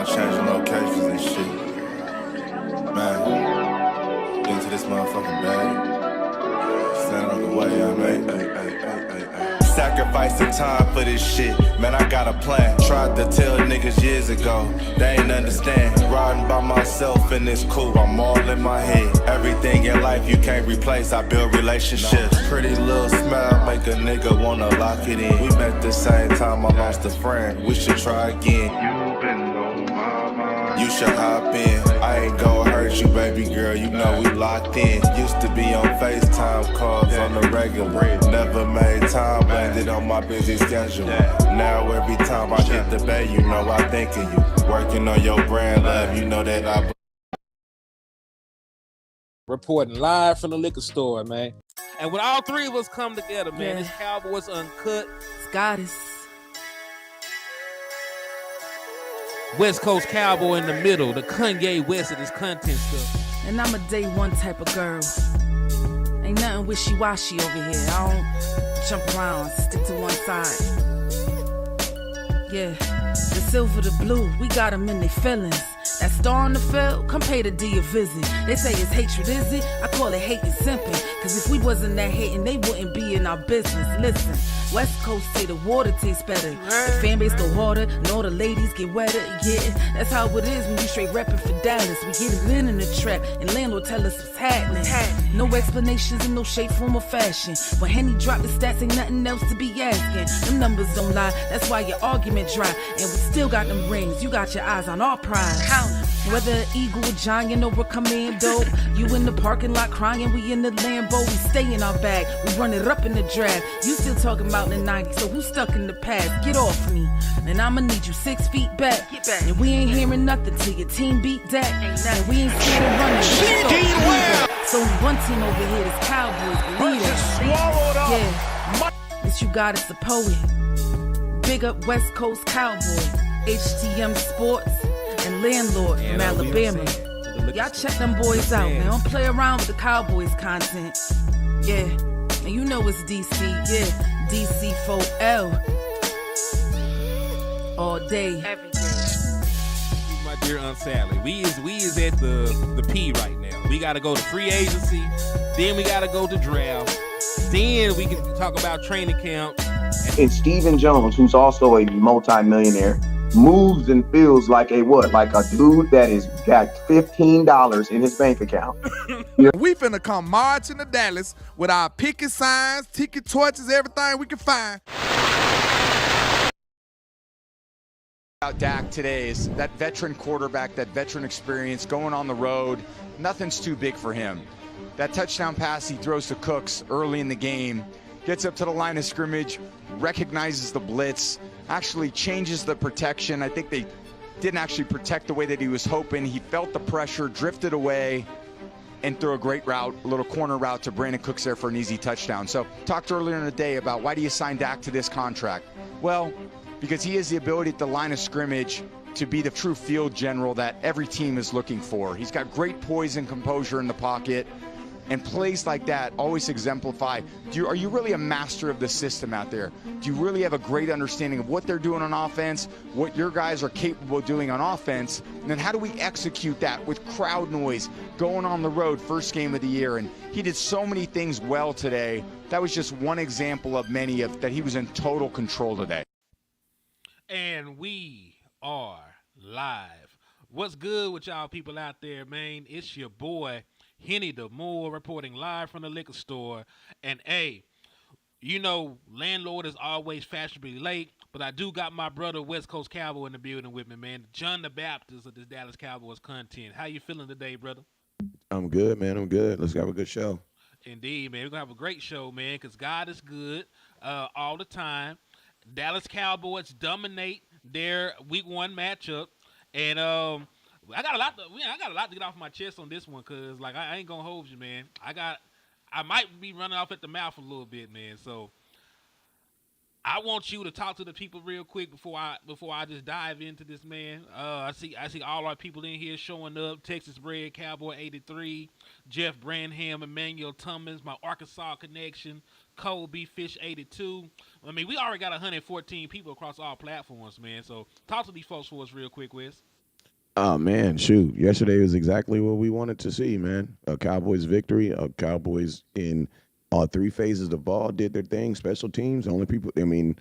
changing locations and shit. Man, get into this motherfucking bag. Stand on the way, I made. Sacrificing time for this shit. Man, I got a plan. Tried to tell niggas years ago. They ain't understand. Riding by myself and it's cool. I'm all in my head. Everything in life you can't replace. I build relationships. Pretty little smile make a nigga wanna lock it in. We met the same time I lost a friend. We should try again. You been on my mind. You should hop in. I ain't gonna hurt you, baby girl. You know we locked in. Used to be on FaceTime calls on the regular. Never made time, landed on my busy schedule. Now every time I get the bay, you know I think of you. Working on your brand, love, you know that I... Reporting live from the liquor store, man. And when all three of us come together, man, it's Cowboys Uncut. It's Goddess. West Coast Cowboy in the middle, the Kanye West of this content stuff. And I'm a day one type of girl. Ain't nothing wishy-washy over here. I don't jump around, stick to one side. Yeah, the silver, the blue, we got them in their feelings. That star on the field, come pay the D a visit. They say it's hatred, is it? I call it hate and simping. Cause if we wasn't that hating, they wouldn't be in our business. Listen, West Coast say the water tastes better. The fan base go harder, and all the ladies get wetter. Yeah, that's how it is when you straight reppin' for Dallas. We get it in the trap, and landlord tell us what's happening. No explanations in no shape, form, or fashion. When Henny drop the stats, ain't nothing else to be asking. Them numbers don't lie, that's why your argument dry. And we still got them rings, you got your eyes on our prize. Whether an eagle, a giant, or a commando, you in the parking lot crying, we in the Lambo, we stay in our bag, we run it up in the draft. You still talking about the 90s, so who's stuck in the past? Get off me, and I'ma need you 6 feet back. And we ain't hearing nothing till your team beat that. And we ain't scared of running. So one team over here is Cowboys, believe that. Yeah, this you got is the poet. Big up West Coast Cowboys, HTM Sports, and LandLord from Alabama. Y'all check them boys out, man. Don't play around with the Cowboys content. Yeah, and you know it's DC. Yeah, DC 4L. All day, every day. My dear Aunt Sally, we is at the P right now. We got to go to free agency, then we got to go to draft, then we can talk about training camp. And Stephen Jones, who's also a multi-millionaire, moves and feels like a what? Like a dude that is got $15 in his bank account. We finna come marching to Dallas with our picket signs, ticket torches, everything we can find. About Dak today is that veteran quarterback, that veteran experience, going on the road. Nothing's too big for him. That touchdown pass he throws to Cooks early in the game, gets up to the line of scrimmage, recognizes the blitz, actually changes the protection. I think they didn't actually protect the way that he was hoping. He felt the pressure, drifted away, and threw a great route, a little corner route to Brandon Cooks there for an easy touchdown. So talked earlier in the day about why do you sign Dak to this contract? Well, because he has the ability at the line of scrimmage to be the true field general that every team is looking for. He's got great poise and composure in the pocket. And plays like that always exemplify, are you really a master of the system out there? Do you really have a great understanding of what they're doing on offense, what your guys are capable of doing on offense, and then how do we execute that with crowd noise, going on the road, first game of the year? And he did so many things well today. That was just one example of many of that he was in total control today. And we are live. What's good with y'all people out there, man? It's your boy, Henny the Moore, reporting live from the liquor store. And hey, you know, LandLord is always fashionably late, but I do got my brother West Coast Cowboy in the building with me, man. John the Baptist of this Dallas Cowboys content. How you feeling today, brother? I'm good, man. I'm good. Let's have a good show. Indeed, man. We're going to have a great show, man, because God is good all the time. Dallas Cowboys dominate their week 1 matchup. And I got a lot to get off my chest on this one, cause like I ain't gonna hold you, man. I might be running off at the mouth a little bit, man. So I want you to talk to the people real quick before I just dive into this, man. I see all our people in here showing up. Texas Bred Cowboy 83, Jeff Branham, Emmanuel Thomas, my Arkansas connection, Kobe Fish 82. I mean, we already got 114 people across all platforms, man. So talk to these folks for us real quick, Wes. Oh man, shoot! Yesterday was exactly what we wanted to see, man. A Cowboys victory. A Cowboys in all three phases of the ball did their thing. Special teams. Only people. I mean,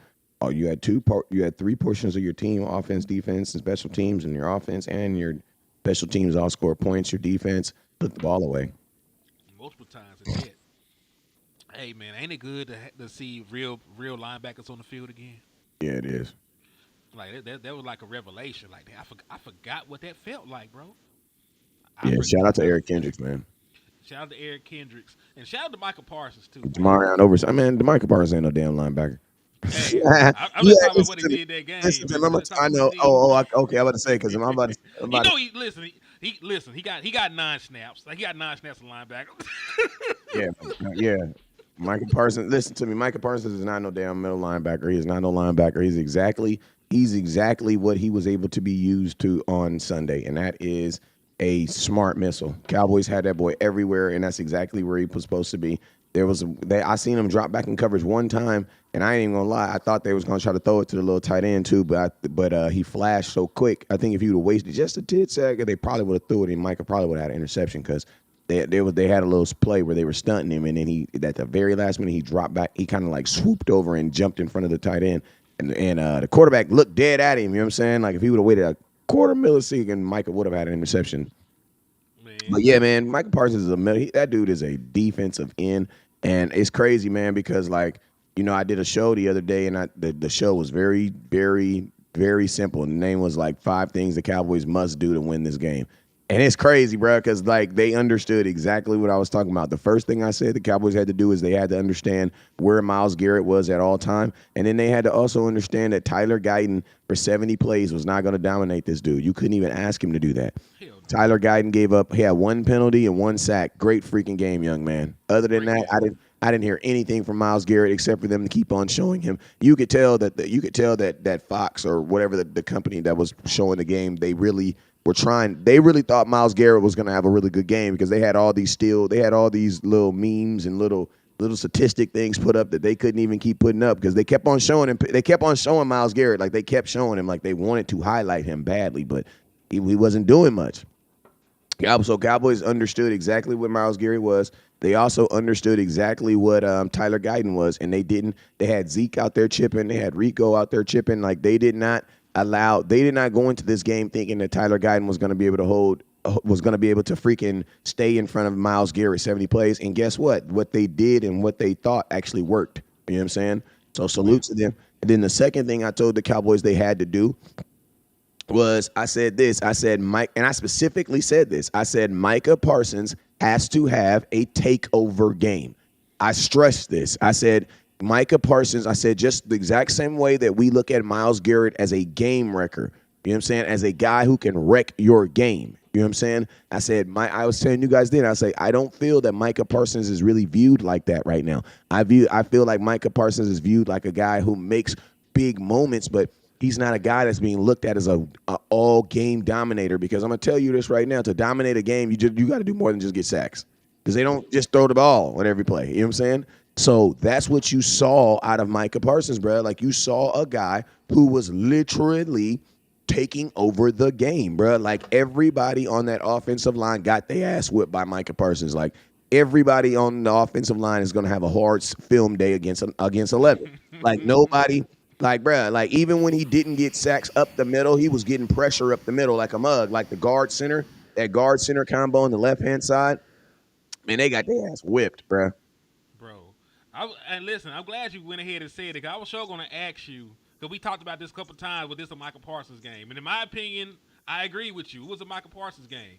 you had you had three portions of your team: offense, defense, and special teams. And your offense and your special teams all score points. Your defense took the ball away. Multiple times at that. Hey man, ain't it good to see real linebackers on the field again? Yeah, it is. Like that was like a revelation. Like I forgot what that felt like, bro. Yeah, shout out to Eric Kendricks, man. Shout out to Eric Kendricks and shout out to Micah Parsons too. Jamarian Overshown. Man, Micah Parsons ain't no damn linebacker. Hey, I'm just talking about what he did that game. Listen to me, I know. Okay. I'm about to say because I'm about to. You know, he got 9 snaps. Like he got 9 snaps of linebacker. Yeah. Micah Parsons. Listen to me. Micah Parsons is not no damn middle linebacker. He is not no linebacker. He's exactly what he was able to be used to on Sunday, and that is a smart missile. Cowboys had that boy everywhere, and that's exactly where he was supposed to be. I seen him drop back in coverage one time, and I ain't even gonna lie. I thought they was gonna try to throw it to the little tight end too, but he flashed so quick. I think if he would have wasted just a tit second, they probably would have threw it, and Micah probably would have had an interception because they had a little play where they were stunting him, and then he at the very last minute he dropped back. He kind of like swooped over and jumped in front of the tight end, and the quarterback looked dead at him. You know what I'm saying? Like if he would have waited a quarter millisecond, Micah would have had an interception. Man. But yeah, man, Micah Parsons is that dude is a defensive end. And it's crazy, man, because like, you know, I did a show the other day, and the show was very, very, very simple. And the name was like 5 things the Cowboys must do to win this game. And it's crazy, bro, because like they understood exactly what I was talking about. The first thing I said the Cowboys had to do is they had to understand where Myles Garrett was at all time. And then they had to also understand that Tyler Guyton for 70 plays was not going to dominate this dude. You couldn't even ask him to do that. Tyler Guyton he had 1 penalty and 1 sack. Great freaking game, young man. Other than that, I didn't hear anything from Myles Garrett except for them to keep on showing him. You could tell that Fox or whatever the company that was showing the game, they really thought Myles Garrett was going to have a really good game because they had all these little memes and little statistic things put up that they couldn't even keep putting up because they kept on showing him. They kept on showing Myles Garrett, like they kept showing him, like they wanted to highlight him badly, but he wasn't doing much. So Cowboys understood exactly what Myles Garrett was. They also understood exactly what Tyler Guyton was, and they had Zeke out there chipping, they had Rico out there chipping. Like they did not go into this game thinking that Tyler Guyton was going to be able to freaking stay in front of Myles Garrett 70 plays. And guess what? What they did and what they thought actually worked. You know what I'm saying? So salute to them. And then the second thing I told the Cowboys they had to do was I said Mike, and I specifically said this. I said Micah Parsons has to have a takeover game. I stressed this. I said Micah Parsons, I said just the exact same way that we look at Myles Garrett as a game wrecker. You know what I'm saying? As a guy who can wreck your game. You know what I'm saying? I said, I was telling you guys then, I don't feel that Micah Parsons is really viewed like that right now. I feel like Micah Parsons is viewed like a guy who makes big moments, but he's not a guy that's being looked at as a all game dominator, because I'm going to tell you this right now. To dominate a game, you got to do more than just get sacks, because they don't just throw the ball on every play. You know what I'm saying? So that's what you saw out of Micah Parsons, bro. Like you saw a guy who was literally taking over the game, bro. Like everybody on that offensive line got their ass whipped by Micah Parsons. Like everybody on the offensive line is going to have a hard film day against 11. Like nobody. Like, bruh, like even when he didn't get sacks up the middle, he was getting pressure up the middle like a mug, like the guard center combo on the left-hand side. Man, they got their ass whipped, bruh. Bro, and listen, I'm glad you went ahead and said it, because I was sure going to ask you, because we talked about this a couple times with this a Micah Parsons game. And in my opinion, I agree with you. It was a Micah Parsons game.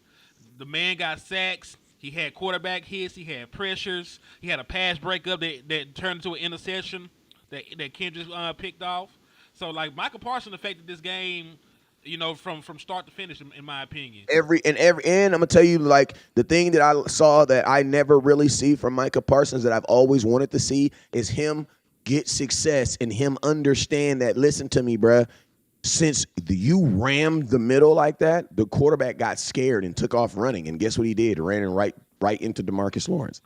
The man got sacks. He had quarterback hits. He had pressures. He had a pass breakup that turned into an interception that Kendrick picked off. So, like, Micah Parsons affected this game, you know, from start to finish, in my opinion. And I'm gonna tell you, like, the thing that I saw that I never really see from Micah Parsons that I've always wanted to see is him get success and him understand that, listen to me, bruh, since you rammed the middle like that, the quarterback got scared and took off running. And guess what he did? Ran right into DeMarcus Lawrence.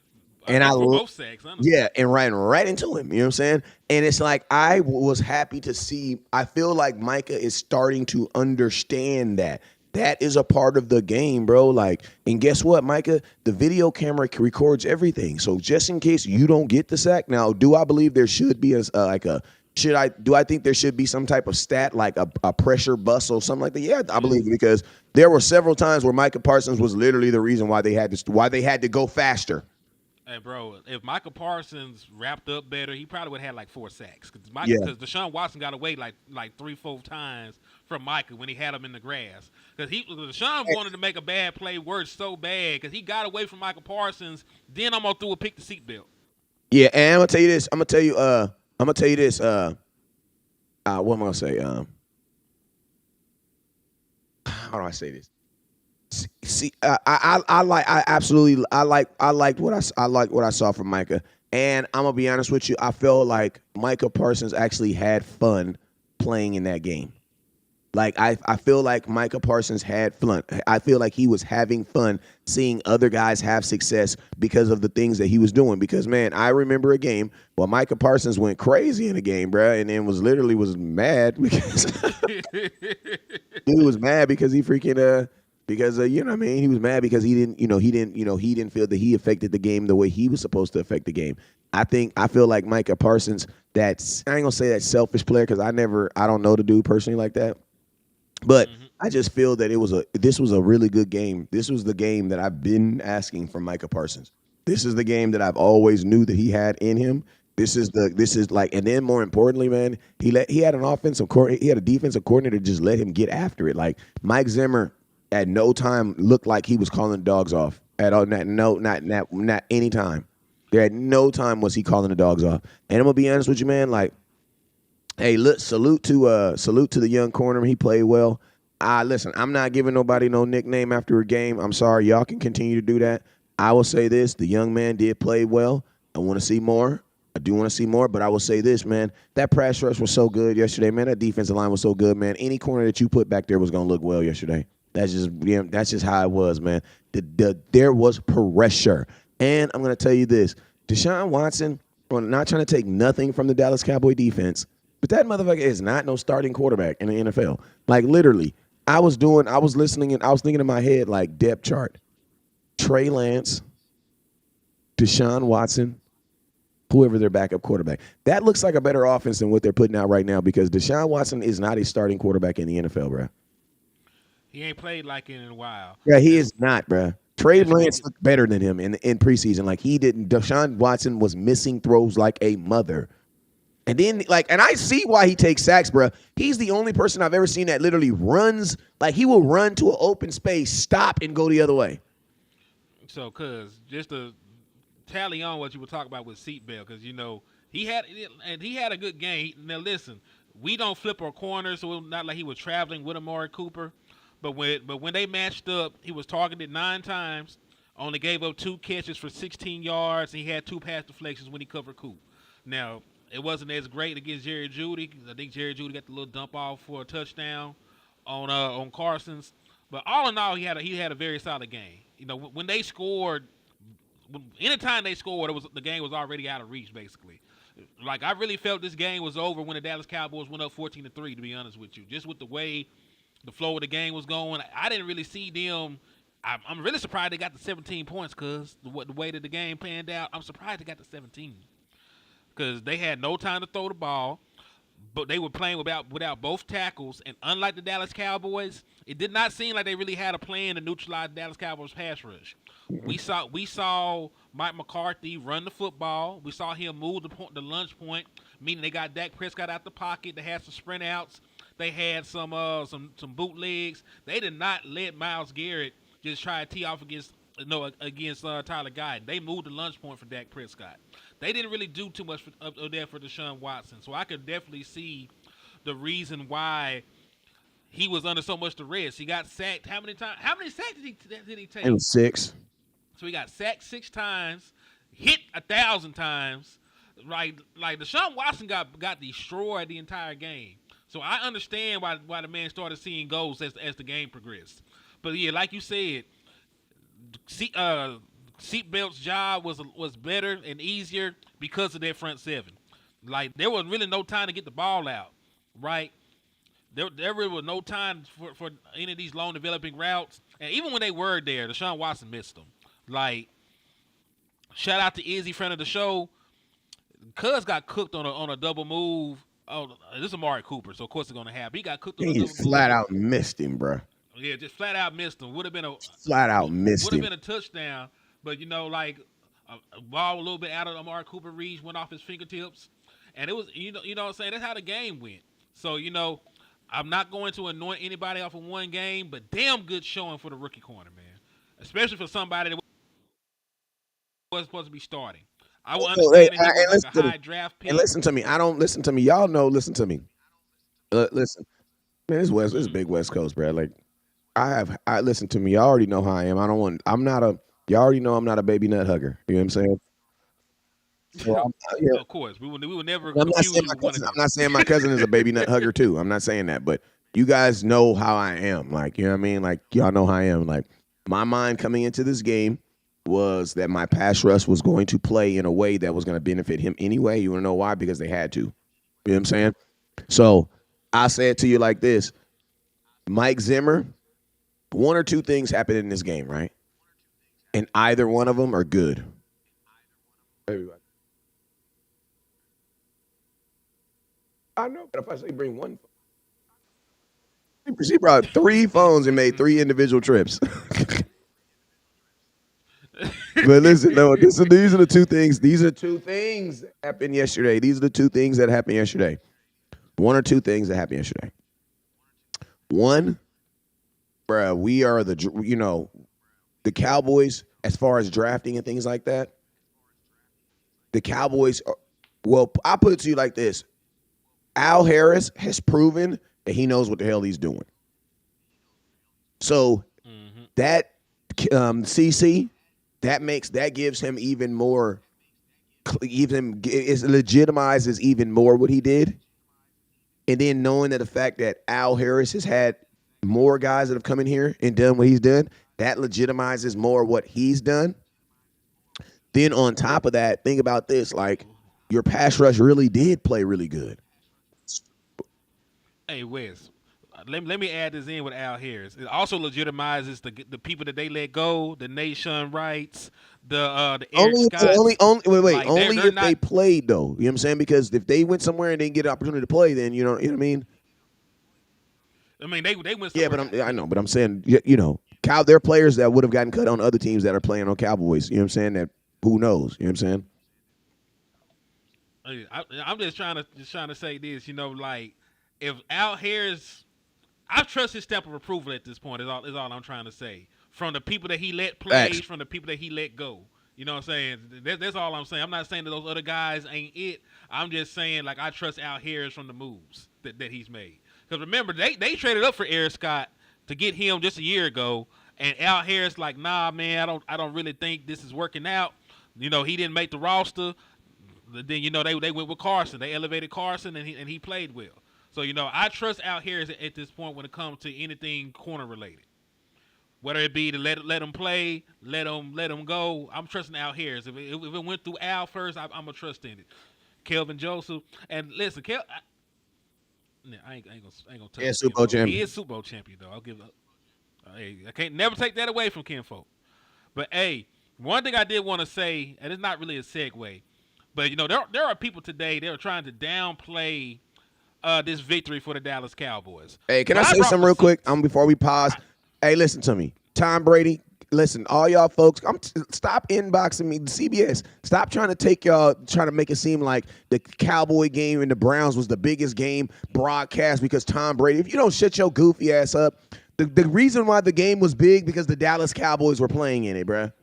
And both sacks, honestly. Yeah, and ran right into him. You know what I'm saying? And it's like I was happy to see. I feel like Micah is starting to understand that. That is a part of the game, bro. Like, and guess what, Micah? The video camera records everything. So just in case you don't get the sack, now, do I believe there should be do I think there should be some type of stat like a pressure bust or something like that? Yeah, I believe it, because there were several times where Micah Parsons was literally the reason why they had to go faster. Hey, bro, if Micah Parsons wrapped up better, he probably would have had like 4 sacks. Because Deshaun Watson got away like 3-4 times from Micah when he had him in the grass. Because Deshaun wanted to make a bad play worse so bad because he got away from Micah Parsons. Then I'm gonna throw a pick the seatbelt. Yeah, and I'm gonna tell you this. What am I gonna say? How do I say this? See, I liked what I saw from Micah, and I'm gonna be honest with you. I felt like Micah Parsons actually had fun playing in that game. Like I feel like Micah Parsons had fun. I feel like he was having fun seeing other guys have success because of the things that he was doing. Because man, I remember a game where Micah Parsons went crazy in a game, bro, and then was mad because he was mad because he freaking you know what I mean? He was mad because he didn't feel that he affected the game the way he was supposed to affect the game. I feel like Micah Parsons, I ain't gonna say that selfish player because I don't know the dude personally like that. But I just feel that this was a really good game. This was the game that I've been asking from Micah Parsons. This is the game that I've always knew that he had in him. And then more importantly, man, he had a defensive coordinator just let him get after it. Like Mike Zimmer at no time looked like he was calling the dogs off at all. Not any time. There at no time was he calling the dogs off. And I'm gonna be honest with you, man. Like, hey, look, salute to the young corner. He played well. Listen, I'm not giving nobody no nickname after a game. I'm sorry. Y'all can continue to do that. I will say this: the young man did play well. I want to see more. I do want to see more, but I will say this, man. That pass rush was so good yesterday, man. That defensive line was so good, man. Any corner that you put back there was gonna look well yesterday. That's just how it was, man. There was pressure. And I'm going to tell you this. Deshaun Watson, I'm not trying to take nothing from the Dallas Cowboy defense, but that motherfucker is not no starting quarterback in the NFL. Like, literally, I was listening, and I was thinking in my head, like, depth chart. Trey Lance, Deshaun Watson, whoever their backup quarterback. That looks like a better offense than what they're putting out right now because Deshaun Watson is not a starting quarterback in the NFL, bro. He ain't played like it in a while. Yeah, he is not, bro. Trey Lance looked better than him in preseason. Like, he didn't. Deshaun Watson was missing throws like a mother. And then, and I see why he takes sacks, bro. He's the only person I've ever seen that literally runs. Like, he will run to an open space, stop, and go the other way. So, just to tally on what you were talking about with seatbelt, because, he had a good game. Now, listen, we don't flip our corners, so it's not like he was traveling with Amari Cooper. But when they matched up, he was targeted 9 times, only gave up 2 catches for 16 yards, and he had 2 pass deflections when he covered Coop. Now, it wasn't as great against Jerry Jeudy. I think Jerry Jeudy got the little dump off for a touchdown on Carson's. But all in all, he had a very solid game. When they scored, anytime they scored, the game was already out of reach, basically. Like, I really felt this game was over when the Dallas Cowboys went up 14-3, to be honest with you. Just with the way the flow of the game was going, I didn't really see them. I'm really surprised they got the 17 points because the way that the game panned out, I'm surprised they got the 17 because they had no time to throw the ball, but they were playing without both tackles. And unlike the Dallas Cowboys, it did not seem like they really had a plan to neutralize the Dallas Cowboys pass rush. We saw Mike McCarthy run the football. We saw him move the lunge point, meaning they got Dak Prescott out the pocket. They had some sprint outs. They had some bootlegs. They did not let Myles Garrett just try to tee off against Tyler Guyton. They moved the lunge point for Dak Prescott. They didn't really do too much of that for Deshaun Watson. So I could definitely see the reason why he was under so much duress. He got sacked how many times? How many sacks did he take? It was 6. So he got sacked 6 times, hit 1,000 times. Like Deshaun Watson got destroyed the entire game. So I understand why the man started seeing goals as the game progressed. But yeah, like you said, Seatbelt's job was better and easier because of their front 7. Like, there was really no time to get the ball out, right? there really was no time for any of these long developing routes. And even when they were there, Deshaun Watson missed them. Like, shout out to Izzy, friend of the show. Cuz got cooked on a double move. Oh, this is Amari Cooper, so of course it's gonna happen. He got cooked on a He double flat move. out missed him, bro. Yeah, just flat out missed him. Would have been a touchdown, but like a ball a little bit out of Amari Cooper reach, went off his fingertips, and it was you know what I'm saying, that's how the game went. So I'm not going to anoint anybody off of one game, but damn good showing for the rookie corner, man, especially for somebody that was supposed to be starting. I will understand that he was like a high draft pick. And listen to me. I don't listen to me. Y'all know. Listen to me. Listen, man. This is big West Coast, bro. Like, I listen to me. Y'all already know how I am. Y'all already know I'm not a baby nut hugger. You know what I'm saying? So Of course, we will never I'm confuse you with one of I'm them. not saying my cousin is a baby nut hugger too. I'm not saying that, but you guys know how I am. Like, you know what I mean? Like, y'all know how I am. Like, my mind coming into this game was that my pass rush was going to play in a way that was going to benefit him anyway. You want to know why? Because they had to. You know what I'm saying? So I say it to you like this. Mike Zimmer, one or two things happened in this game, right? And either one of them are good. Everybody. I know, but if I say bring one, she brought 3 phones and made 3 individual trips. But listen, no, these are the 2 things. These are 2 things that happened yesterday. These are the 2 things that happened yesterday. 1 or 2 things that happened yesterday. 1, bruh, we are the Cowboys, as far as drafting and things like that. The Cowboys are, well, I'll put it to you like this. Al Harris has proven that he knows what the hell he's doing. So that CC, that gives him even more, it legitimizes even more what he did. And then knowing that the fact that Al Harris has had more guys that have come in here and done what he's done, that legitimizes more what he's done. Then on top of that, think about this, like, your pass rush really did play really good. Hey, Wes, let me add this in with Al Harris. It also legitimizes the people that they let go, the Nation Wrights, the Eric Scott. Only Like, only they're if not, they played though. You know what I'm saying? Because if they went somewhere and didn't get an opportunity to play, then you know what I mean. I mean, they went. Yeah, but I'm saying, there are players that would have gotten cut on other teams that are playing on Cowboys. You know what I'm saying? That who knows? You know what I'm saying? I'm just trying to say this. Like, if Al Harris, I trust his stamp of approval at this point. Is all I'm trying to say. From the people that he let play, Facts. from the people that he let go. You know what I'm saying? That's all I'm saying. I'm not saying that those other guys ain't it. I'm just saying, like, I trust Al Harris from the moves that he's made. Because remember, they traded up for Eric Scott to get him just a year ago, and Al Harris like, nah, man, I don't really think this is working out. He didn't make the roster. Then they went with Carson. They elevated Carson, and he played well. So I trust Al Harris at this point when it comes to anything corner related. Whether it be to let him play, let him go, I'm trusting Al Harris. If it went through Al first, I'm gonna trust in it. Kelvin Joseph, and listen, I ain't gonna touch him. Super Bowl champion. He is Super Bowl champion though. I'll give up. Hey, I can't never take that away from Kinfolk. But hey, one thing I did want to say, and it's not really a segue, but there are people today that are trying to downplay this victory for the Dallas Cowboys. Hey, can I say something real quick? Before we pause. Hey, listen to me. Tom Brady, listen, all y'all folks, stop inboxing me, CBS. Stop trying to make it seem like the Cowboy game and the Browns was the biggest game broadcast because Tom Brady. If you don't shut your goofy ass up, the reason why the game was big because the Dallas Cowboys were playing in it, bruh.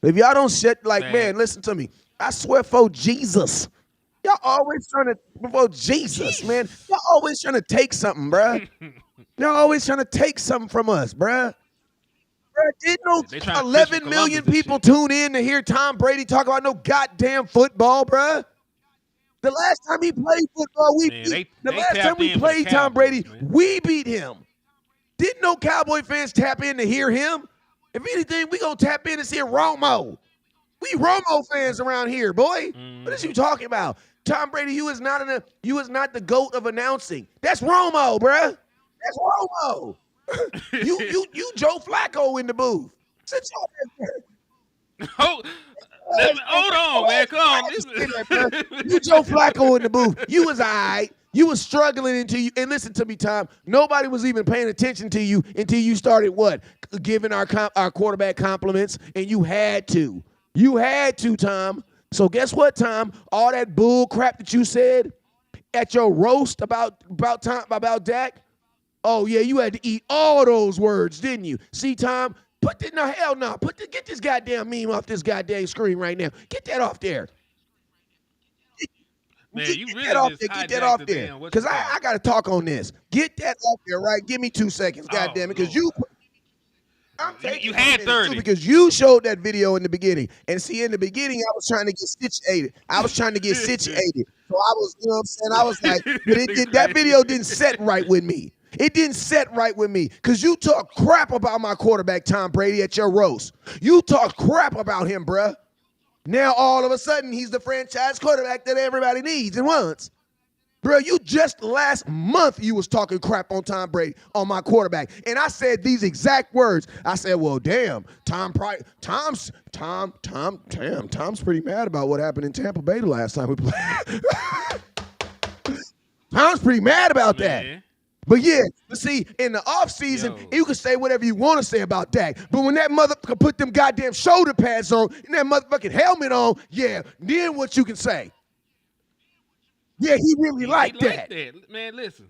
If y'all don't shut, man, listen to me. I swear for Jesus. Y'all always trying to, before Jesus, man. Y'all always trying to take something, bruh. Y'all always trying to take something from us, bruh. Didn't no 11 million people tune in to hear Tom Brady talk about no goddamn football, bruh? The last time he played football, Tom Brady, we beat him. Didn't no Cowboy fans tap in to hear him? If anything, we gonna tap in and see Romo. We Romo fans around here, boy. Mm-hmm. What is you talking about? Tom Brady, you is not the GOAT of announcing. That's Romo, bruh. That's Romo. you Joe Flacco in the booth. Sit Hold on, man. Come on. You Joe Flacco in the booth. You was all right. You was struggling until you, and listen to me, Tom, nobody was even paying attention to you until you started what? Giving our quarterback compliments, and you had to. You had to, Tom. So guess what, Tom? All that bull crap that you said at your roast about Dak, oh, yeah, you had to eat all those words, didn't you? See, Tom, get this goddamn meme off this goddamn screen right now. Get that off there. Man, you really Get off just there. Get hijacked that off the there. damn- what Because you call I it? got to talk on this. Get that off there, right? Give me 2 seconds, goddamn it. Because Lord. I'm taking You a had minute, 30. too, because you showed that video in the beginning. And see, in the beginning, I was trying to get situated. So I was, you know what I'm saying? I was like, but that video didn't set right with me. It didn't set right with me because you talk crap about my quarterback, Tom Brady, at your roast. You talk crap about him, bruh. Now, all of a sudden, he's the franchise quarterback that everybody needs and wants. Bro, you just last month you was talking crap on Tom Brady, on my quarterback. And I said these exact words. I said, well, damn, Tom's pretty mad about what happened in Tampa Bay the last time we played. Tom's pretty mad about that. Man. But yeah, see, in the offseason, you can say whatever you want to say about Dak. But when that motherfucker put them goddamn shoulder pads on and that motherfucking helmet on, yeah, then what you can say? Yeah, he really liked that. Man, listen.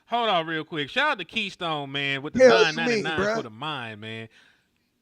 Hold on real quick. Shout out to Keystone, man, with the Yeah, what you mean, 999 bruh? for the mind, man.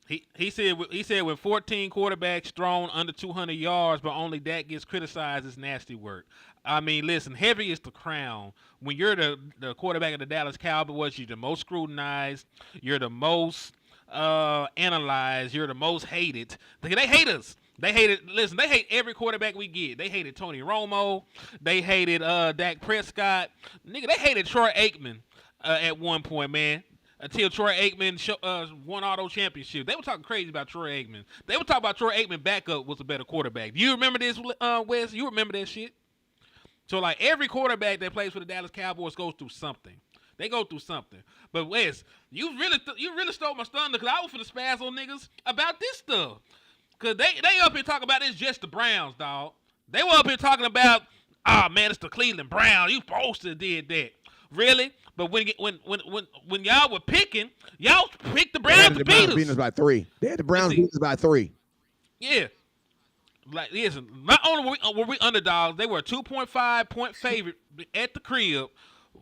He said when 14 quarterbacks thrown under 200 yards, but only Dak gets criticized, it's nasty work. I mean, listen, heavy is the crown. When you're the quarterback of the Dallas Cowboys, you're the most scrutinized. You're the most analyzed. You're the most hated. They hate us. They hated. Listen, they hate every quarterback we get. They hated Tony Romo. They hated Dak Prescott. Nigga, they hated Troy Aikman at one point, man. Until Troy Aikman won all those championships. They were talking crazy about Troy Aikman. They were talking about Troy Aikman backup was a better quarterback. Do you remember this, Wes? You remember that shit? So, like, every quarterback that plays for the Dallas Cowboys goes through something. They go through something. But, Wes, you really stole my thunder because I was for the spaz on niggas about this stuff. Because they up here talking about it's just the Browns, dog. They were up here talking about, man, it's the Cleveland Browns. You supposed to have did that. Really? But when y'all were picking, y'all picked the Browns to beat us. Beating us by 3. They had the Browns beating us by 3. Yeah. Like, listen, not only were we underdogs, they were a 2.5 point favorite at the crib.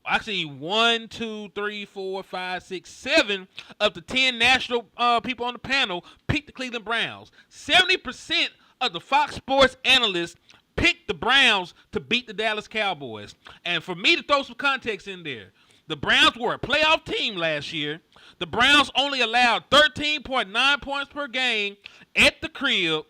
Actually, 1, 2, 3, 4, 5, 6, 7 of the 10 national people on the panel picked the Cleveland Browns. 70% of the Fox Sports analysts picked the Browns to beat the Dallas Cowboys. And for me to throw some context in there, the Browns were a playoff team last year. The Browns only allowed 13.9 points per game at the crib.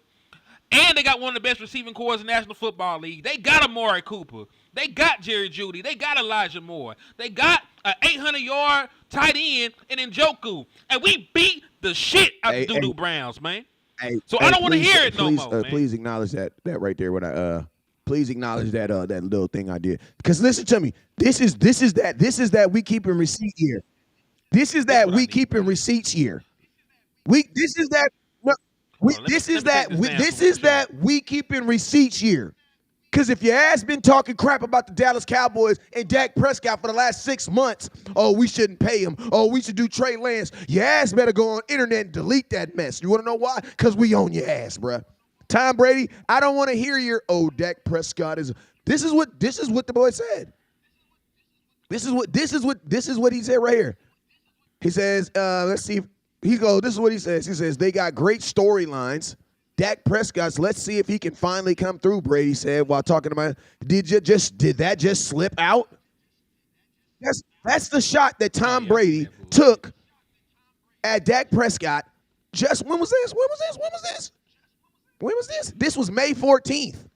And they got one of the best receiving corps in the National Football League. They got Amari Cooper. They got Jerry Jeudy. They got Elijah Moore. They got an 800-yard tight end in Njoku. And we beat the shit out of the Doo-Doo Browns, man. So I don't want to hear it no more, man. Please acknowledge that right there. Please acknowledge that that little thing I did. Because listen to me. This is that we keeping receipt here. This is that we keeping receipts here. This is that we keeping receipts here. Because if your ass been talking crap about the Dallas Cowboys and Dak Prescott for the last 6 months, oh, we shouldn't pay him. Oh, we should do Trey Lance. Your ass better go on internet and delete that mess. You want to know why? Because we own your ass, bruh. Tom Brady, I don't want to hear your, Dak Prescott is. This is what the boy said. This is what he said right here. He says, let's see. This is what he says. He says, they got great storylines. Dak Prescott's, let's see if he can finally come through, Brady said while talking about, did that just slip out? That's the shot that Tom Brady took at Dak Prescott. Just, when was this? This was May 14th.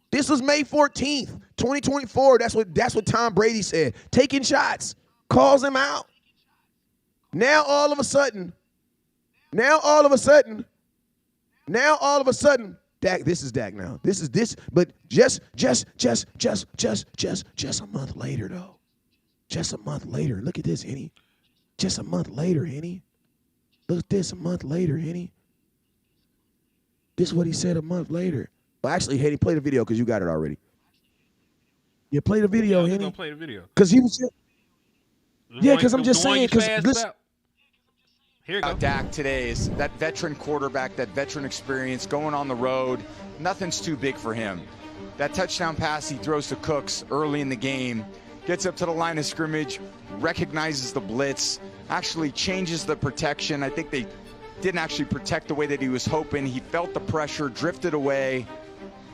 This was May 14th, 2024. That's what Tom Brady said. Taking shots, calls him out. Now all of a sudden, Now all of a sudden, Dak, this is Dak now. This is this, but just a month later though. Just a month later. Look at this, Henny. Just a month later, Henny. Look at this, a month later, Henny. This is what he said a month later. Well, actually, Henny, play the video because you got it already. Yeah, play the video, I'm Henny. gonna play the video. Because he was. Yeah, because I'm just saying. Because here you go. Dak today is that veteran quarterback, that veteran experience, going on the road. Nothing's too big for him. That touchdown pass he throws to Cooks early in the game, gets up to the line of scrimmage, recognizes the blitz, actually changes the protection. I think they didn't actually protect the way that he was hoping. He felt the pressure, drifted away,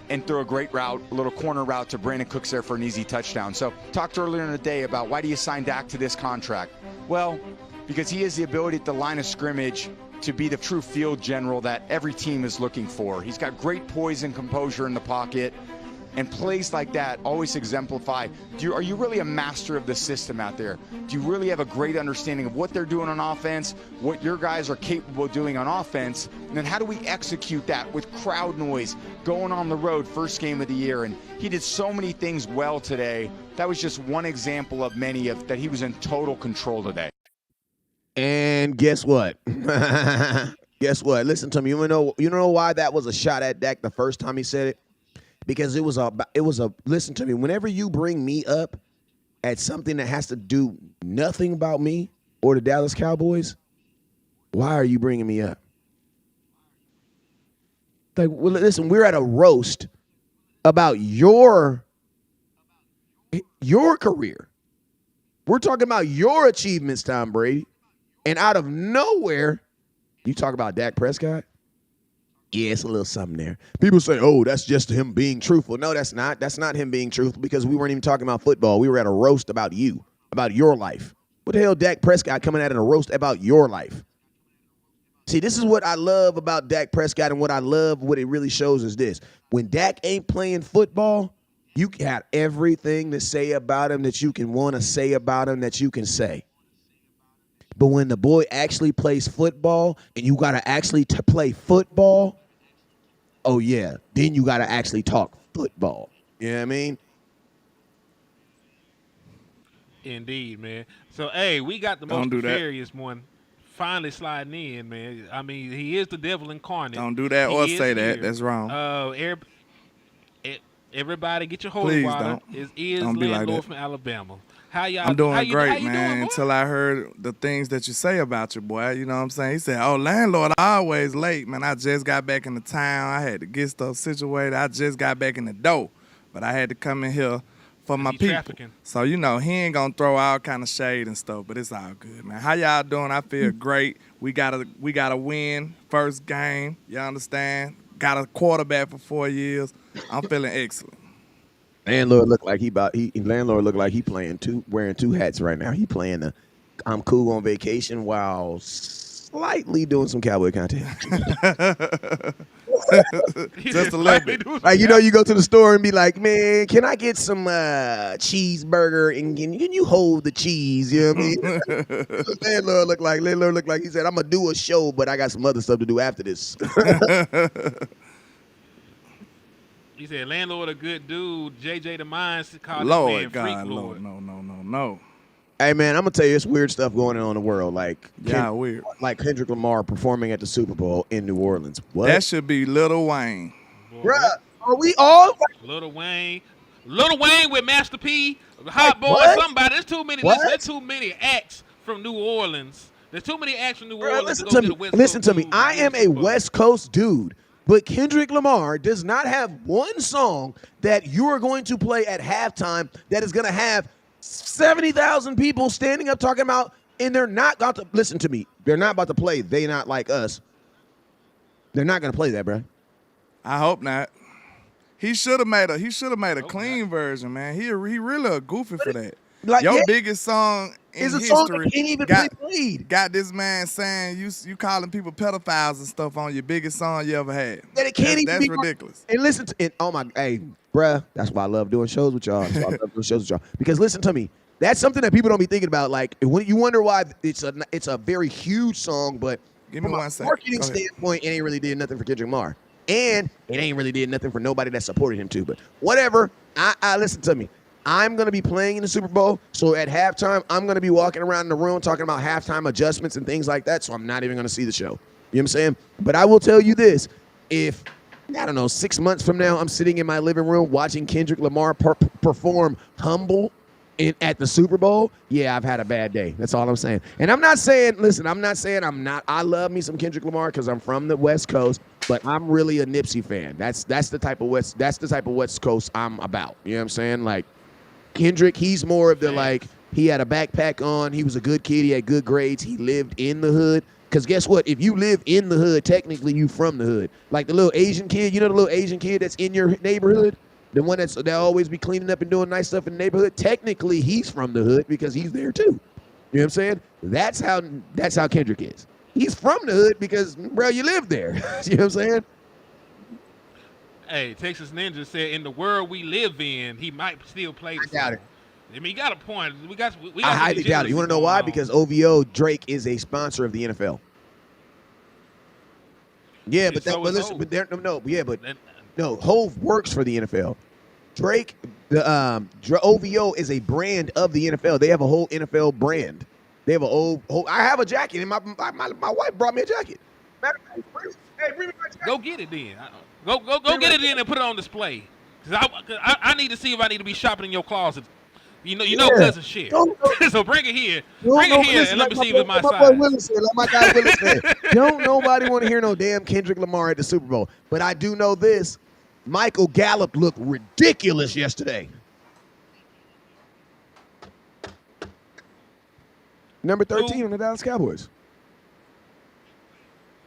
and threw a great route, a little corner route to Brandon Cooks there for an easy touchdown. So talked earlier in the day about why do you sign Dak to this contract? Well, because he has the ability at the line of scrimmage to be the true field general that every team is looking for. He's got great poise and composure in the pocket, and plays like that always exemplify, are you really a master of the system out there? Do you really have a great understanding of what they're doing on offense, what your guys are capable of doing on offense, and then how do we execute that with crowd noise, going on the road, first game of the year? And he did so many things well today. That was just one example of many of that he was in total control today. And guess what? Guess what? Listen to me. You know why that was a shot at Dak the first time he said it? Because it was a listen to me. Whenever you bring me up at something that has to do nothing about me or the Dallas Cowboys, why are you bringing me up? Like, well, listen, we're at a roast about your career. We're talking about your achievements, Tom Brady. And out of nowhere, you talk about Dak Prescott? Yeah, it's a little something there. People say, oh, that's just him being truthful. No, that's not. That's not him being truthful because we weren't even talking about football. We were at a roast about you, about your life. What the hell, Dak Prescott coming at a roast about your life? See, this is what I love about Dak Prescott, and what I love, what it really shows is this. When Dak ain't playing football, you got everything to say about him that you can want to say about him that you can say. But when the boy actually plays football and you got to actually play football, oh, yeah, then you got to actually talk football. You know what I mean? Indeed, man. So, hey, we got the most nefarious one finally sliding in, man. I mean, he is the devil incarnate. Don't do that or say that. That's wrong. Everybody get your holy water. It is LandLord from Alabama. How y'all? I'm doing great, how you man. doing, until I heard the things that you say about your boy. You know what I'm saying? He said, oh, LandLord always late, man. I just got back in the town. I had to get stuff situated. I just got back in the door. But I had to come in here for my people. Trafficking. So, you know, he ain't going to throw all kind of shade and stuff, but it's all good, man. How y'all doing? I feel great. We got a win first game. You understand? Got a quarterback for 4 years. I'm feeling excellent. LandLord look like he wearing two hats right now. He playing the I'm cool on vacation while slightly doing some cowboy content. Just a little bit. Like, you know, you go to the store and be like, man, can I get some cheeseburger and can you hold the cheese? You know what I mean? LandLord look like he said, I'm gonna do a show, but I got some other stuff to do after this. He said, LandLord a good dude. JJ the Minds called Lord this man God, Freak Lord. No. Hey, man, I'm going to tell you, it's weird stuff going on in the world. Like, weird. Like Kendrick Lamar performing at the Super Bowl in New Orleans. What? That should be Lil Wayne. Bruh, are we all? Lil Wayne with Master P, Hot Boy, somebody. There's too many. There's too many acts from New Orleans. There's too many acts from New Orleans. Listen to me. I am a West Coast dude. But Kendrick Lamar does not have one song that you are going to play at halftime that is going to have 70,000 people standing up talking about, and they're not about to, listen to me, they're not about to play They Not Like Us. They're not going to play that, bro. I hope not. He should have made a clean version, man. He really a goofy for that. Like, your biggest song in is a history song that can't even be played. Got this man saying you calling people pedophiles and stuff on your biggest song you ever had. And it can't even be ridiculous. And listen to it. Oh my, hey, bruh, that's why I love doing shows with y'all. Because listen to me, that's something that people don't be thinking about. Like, when you wonder why it's a very huge song, but Give me from a 1 second. marketing Go ahead. standpoint, it ain't really did nothing for Kendrick Lamar. And it ain't really did nothing for nobody that supported him too. But whatever. I listen to me. I'm going to be playing in the Super Bowl, so at halftime, I'm going to be walking around the room talking about halftime adjustments and things like that, so I'm not even going to see the show. You know what I'm saying? But I will tell you this. If, I don't know, 6 months from now, I'm sitting in my living room watching Kendrick Lamar perform Humble at the Super Bowl, yeah, I've had a bad day. That's all I'm saying. And I'm not saying, listen, I love me some Kendrick Lamar because I'm from the West Coast, but I'm really a Nipsey fan. That's the type of West Coast I'm about. You know what I'm saying? Like, Kendrick, he's more of the, like, he had a backpack on, he was a good kid, he had good grades, he lived in the hood. Because guess what? If you live in the hood, technically you from the hood. Like the little Asian kid, you know the little Asian kid that's in your neighborhood? The one that always be cleaning up and doing nice stuff in the neighborhood, technically he's from the hood because he's there too. You know what I'm saying? That's how Kendrick is. He's from the hood because, bro, you live there. You know what I'm saying? Hey, Texas Ninja said, in the world we live in, he might still play. I doubt it. I mean, you got a point. We got I highly doubt it. You want to know why? Because OVO, Drake, is a sponsor of the NFL. Yeah, but no, Hove works for the NFL. Drake, OVO is a brand of the NFL. They have a whole NFL brand. They have I have a jacket, and my wife brought me a jacket. Hey, bring me my jacket. Go get it then. Go get it in and put it on display. Cause I need to see if I need to be shopping in your closet. You know, cousin shit. So bring it here. Bring it here, and let me see if it's my size. Like my guy Willis said, don't nobody want to hear no damn Kendrick Lamar at the Super Bowl. But I do know this. Michael Gallup looked ridiculous yesterday. Number 13 on the Dallas Cowboys.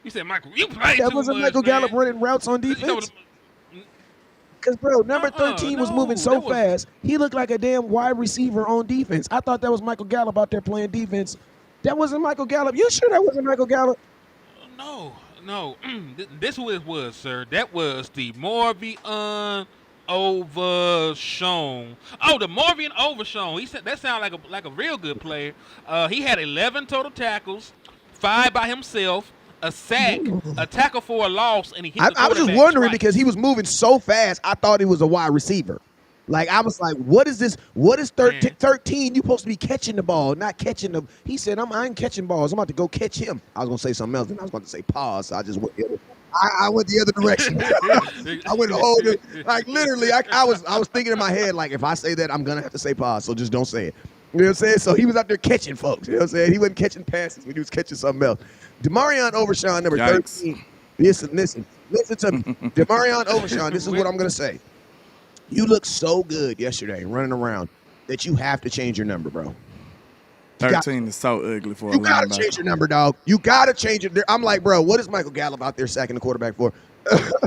You said Michael. You played too That wasn't much, Michael man. Gallup running routes on defense. Because, bro, number 13 was moving so fast, he looked like a damn wide receiver on defense. I thought that was Michael Gallup out there playing defense. That wasn't Michael Gallup. You sure that wasn't Michael Gallup? No. This was it was, sir. That was the Morvion Overshown. Oh, the Morvion Overshown. He said that sounded like a real good player. He had 11 total tackles, 5 by himself, a sack, a tackle for a loss, and he hit the I was just quarterback wondering twice. because he was moving so fast, I thought he was a wide receiver. Like, I was like, what is this? What is 13? You supposed to be catching the ball, not catching the. He said, I ain't catching balls. I'm about to go catch him. I was going to say something else, and I was about to say pause, so I just went the other I went the other direction. I went the whole like literally. I was thinking in my head, like, if I say that, I'm gonna have to say pause. So just don't say it. You know what I'm saying? So he was out there catching folks. You know what I'm saying? He wasn't catching passes when he was catching something else. Demarion Overshown, number 13. Listen to me. Demarion Overshown, this is what I'm gonna say. You look so good yesterday running around that you have to change your number, bro. 13 is so ugly for a linebacker. You got to change your number, dog. You got to change it. I'm like, bro, what is Michael Gallup out there sacking the quarterback for?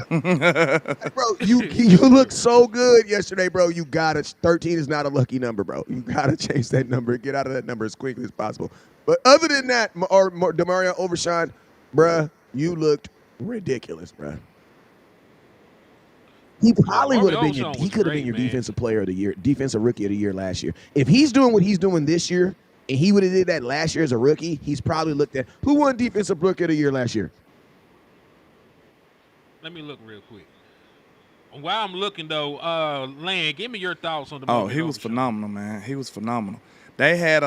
Bro, you look so good yesterday, bro. You got to. 13 is not a lucky number, bro. You got to change that number. Get out of that number as quickly as possible. But other than that, or Demarion Overshown, bro, you looked ridiculous, bro. He probably would have been he could have been your defensive player of the year, defensive rookie of the year last year. If he's doing what he's doing this year, and he would have did that last year as a rookie, he's probably looked at who won defensive rookie of the year last year. Let me look real quick. While I'm looking though, Land, give me your thoughts on the. Oh, he was phenomenal, man. He was phenomenal. They had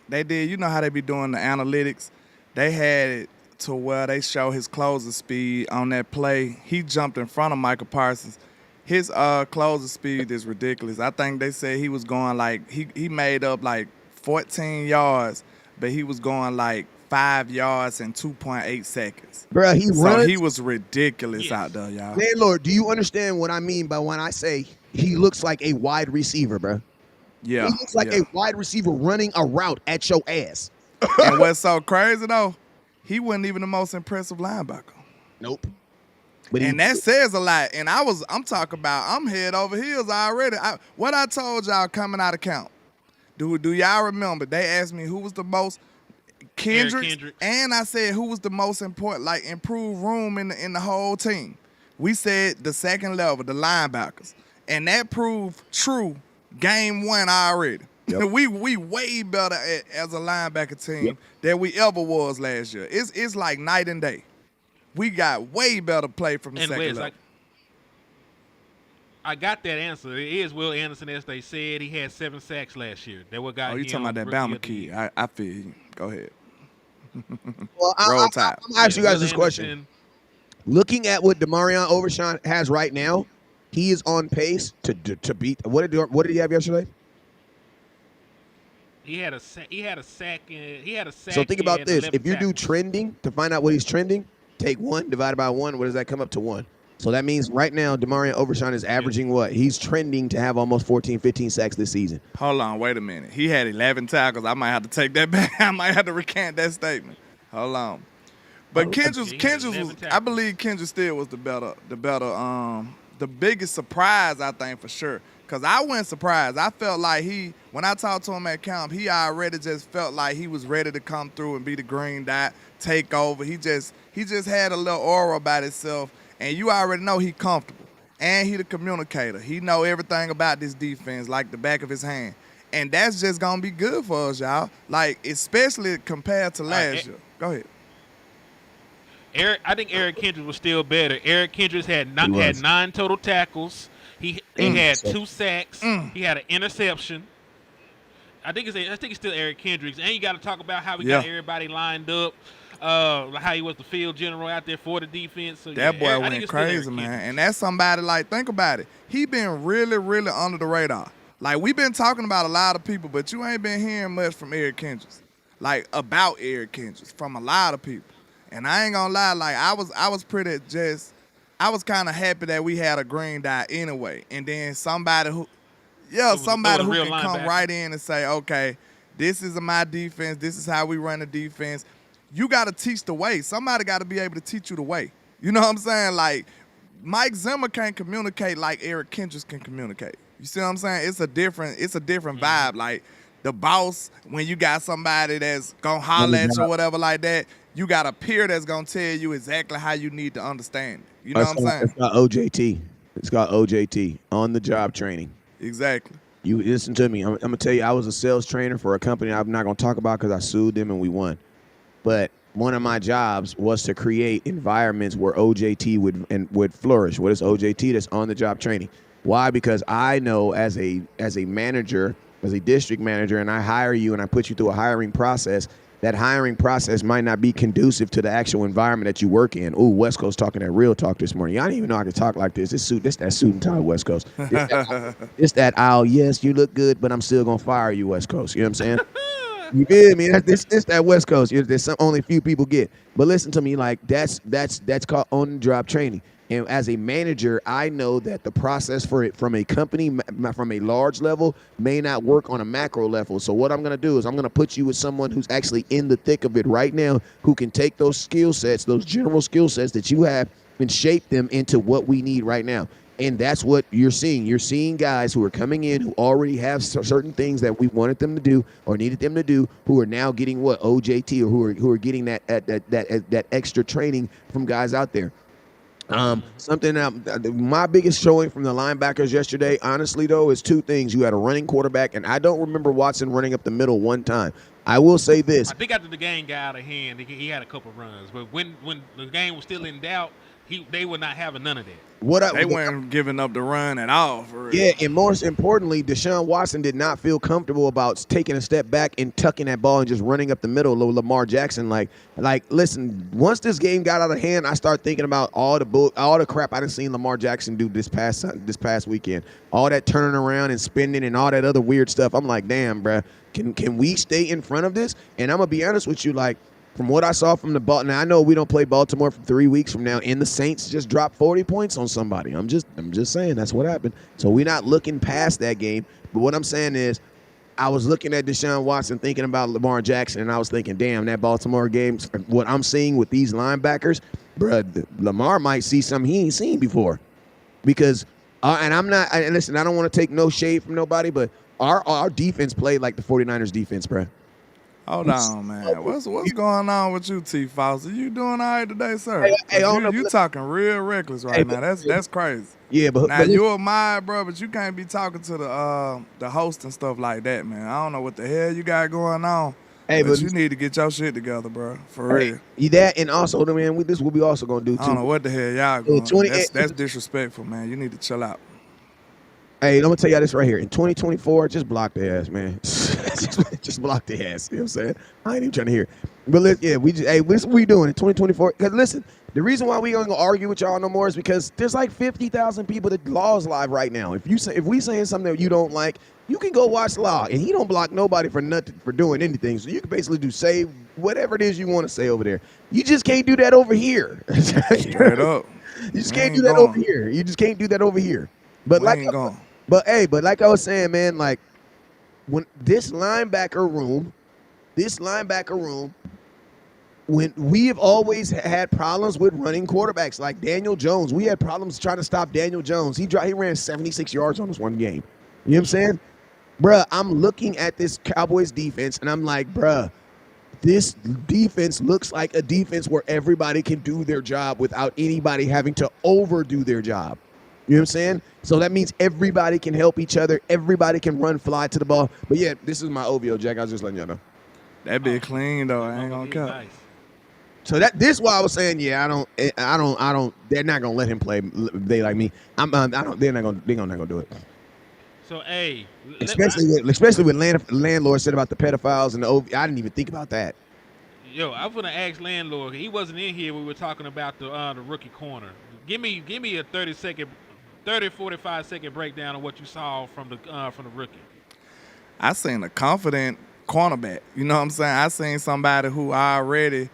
they did. You know how they be doing the analytics. They had it to where they show his closing speed on that play. He jumped in front of Micah Parsons. His closing speed is ridiculous. I think they said he was going like he made up like 14 yards, but he was going like 5 yards in 2.8 seconds. Bro, he was ridiculous out there, y'all. Landlord, do you understand what I mean by when I say he looks like a wide receiver, bro? Yeah. He looks like a wide receiver running a route at your ass. And what's so crazy though, he wasn't even the most impressive linebacker. Nope. And that says a lot. And I'm talking about I'm head over heels already. What I told y'all coming out of camp. Do y'all remember? They asked me who was the most Kendrick, and I said who was the most important, like improved room in the whole team. We said the second level, the linebackers, and that proved true game one already. Yep. we way better as a linebacker team than we ever was last year. It's like night and day. We got way better play from the And second Wes, level. I got that answer. It is Will Anderson, as they said. He had 7 sacks last year. That what got Oh, you him talking about that Rookie Bama of the kid. Year. I feel you. Go ahead. Well, Roll Tide. I'm gonna ask you guys Will this question. Anderson, Looking at what Demarion Overshown has right now, he is on pace to beat. What did he have yesterday? he had a sack. He had a sack. So think about and this: 11 if you do tackles. trending to find out what he's trending, take 1 divided by 1. What does that come up to? 1. So that means right now Demarion Overshown is averaging what? He's trending to have almost 14, 15 sacks this season. Hold on, wait a minute. He had 11 tackles. I might have to take that back. I might have to recant that statement. Hold on. But Kendrick was, I believe Kendrick still was the biggest surprise, I think, for sure. Because I wasn't surprised. I felt like when I talked to him at camp, he already just felt like he was ready to come through and be the green dot, take over. He just had a little aura about himself, and you already know he comfortable. And he the communicator. He know everything about this defense like the back of his hand. And that's just going to be good for us, y'all. Like, especially compared to last year. Go ahead. I think Eric Kendricks was still better. Eric Kendricks had 9 total tackles. He had 2 sacks. He had an interception. I think it's still Eric Kendricks. And you got to talk about how we got everybody lined up. How he was the field general out there for the defense. So, that boy went crazy, man. And that's somebody, like, think about it. He been really, really under the radar. Like, we've been talking about a lot of people, but you ain't been hearing much from Eric Kendricks. Like, about Eric Kendricks from a lot of people. And I ain't gonna lie, like, I was kind of happy that we had a green dot anyway. And then somebody who can come right in and say, okay, this is my defense. This is how we run the defense. You got to teach the way. Somebody got to be able to teach you the way. You know what I'm saying? Like, Mike Zimmer can't communicate like Eric Kendricks can communicate. You see what I'm saying? It's a different vibe. Like, the boss, when you got somebody that's going to holler at you or whatever like that, you got a peer that's going to tell you exactly how you need to understand it. You know what I'm saying? It's called OJT. It's called OJT, on-the-job training. Exactly. You listen to me. I'm going to tell you, I was a sales trainer for a company I'm not going to talk about because I sued them and we won. But one of my jobs was to create environments where OJT would flourish. What is OJT? That's on-the-job training. Why? Because I know as a manager, as a district manager, and I hire you and I put you through a hiring process, that hiring process might not be conducive to the actual environment that you work in. Ooh, West Coast talking that real talk this morning. Y'all didn't even know I could talk like this. This that suit and tie, West Coast. It's that yes, you look good, but I'm still going to fire you, West Coast. You know what I'm saying? You feel me? This that West Coast. There's only a few people get. But listen to me, like that's called on-the-job training. And as a manager, I know that the process for it from a company, from a large level, may not work on a macro level. So what I'm going to do is I'm going to put you with someone who's actually in the thick of it right now, who can take those skill sets, those general skill sets that you have, and shape them into what we need right now. And that's what you're seeing. You're seeing guys who are coming in who already have certain things that we wanted them to do or needed them to do, who are now getting what OJT, or who are getting that extra training from guys out there. My biggest showing from the linebackers yesterday, honestly though, is 2 things. You had a running quarterback, and I don't remember Watson running up the middle one time. I will say this. I think after the game got out of hand, he had a couple runs, but when the game was still in doubt, they were not having none of that. They weren't giving up the run at all. For real. Yeah, and most importantly, Deshaun Watson did not feel comfortable about taking a step back and tucking that ball and just running up the middle of Lamar Jackson. Like, listen, once this game got out of hand, I started thinking about all the crap I done seen Lamar Jackson do this past weekend. All that turning around and spinning and all that other weird stuff. I'm like, damn, bruh, can we stay in front of this? And I'm gonna be honest with you, like, from what I saw from the ball, now I know we don't play Baltimore for 3 weeks from now, and the Saints just dropped 40 points on somebody. I'm just saying that's what happened. So we're not looking past that game. But what I'm saying is, I was looking at Deshaun Watson, thinking about Lamar Jackson, and I was thinking, damn, that Baltimore game, what I'm seeing with these linebackers, bruh, Lamar might see something he ain't seen before. Because, and listen, I don't want to take no shade from nobody, but our defense played like the 49ers defense, bruh. Hold on, man. What's going on with you, T. Foster? You doing all right today, sir? Hey, You talking real reckless right now. That's crazy. Yeah, but Now you a mind, bro, but you can't be talking to the host and stuff like that, man. I don't know what the hell you got going on. Hey, but but you need to get your shit together, bro. For real. That and also, man, this what we also gonna do too. I don't know what the hell y'all going. That's disrespectful, man. You need to chill out. Hey, I'm gonna tell y'all this right here. In 2024, just block the ass, man. just block the ass. You know what I'm saying? I ain't even trying to hear. But this what we doing in 2024. Because listen, the reason why we gonna go argue with y'all no more is because there's like 50,000 people that Law's live right now. If we saying something that you don't like, you can go watch Law, and he don't block nobody for nothing for doing anything. So you can basically say whatever it is you want to say over there. You just can't do that over here. Straight up. You just can't do that over here. You just can't do that over here. But like I was saying, man, like when this linebacker room, when we have always had problems with running quarterbacks like Daniel Jones. We had problems trying to stop Daniel Jones. He ran 76 yards on us one game. You know what I'm saying? Bruh, I'm looking at this Cowboys defense, and I'm like, bruh, this defense looks like a defense where everybody can do their job without anybody having to overdo their job. You know what I'm saying? So that means everybody can help each other. Everybody can run, fly to the ball. But yeah, this is my OVO, Jack. I was just letting y'all know. That be clean though. I ain't gonna cut. Nice. So this why I was saying, yeah, I don't. They're not gonna let him play. They like me. They're not gonna do it. So hey, especially when LandLord said about the pedophiles and the OV. I didn't even think about that. Yo, I'm gonna ask LandLord. He wasn't in here. We were talking about the rookie corner. Give me a 45-second breakdown of what you saw from the rookie. I seen a confident cornerback. You know what I'm saying? I seen somebody who already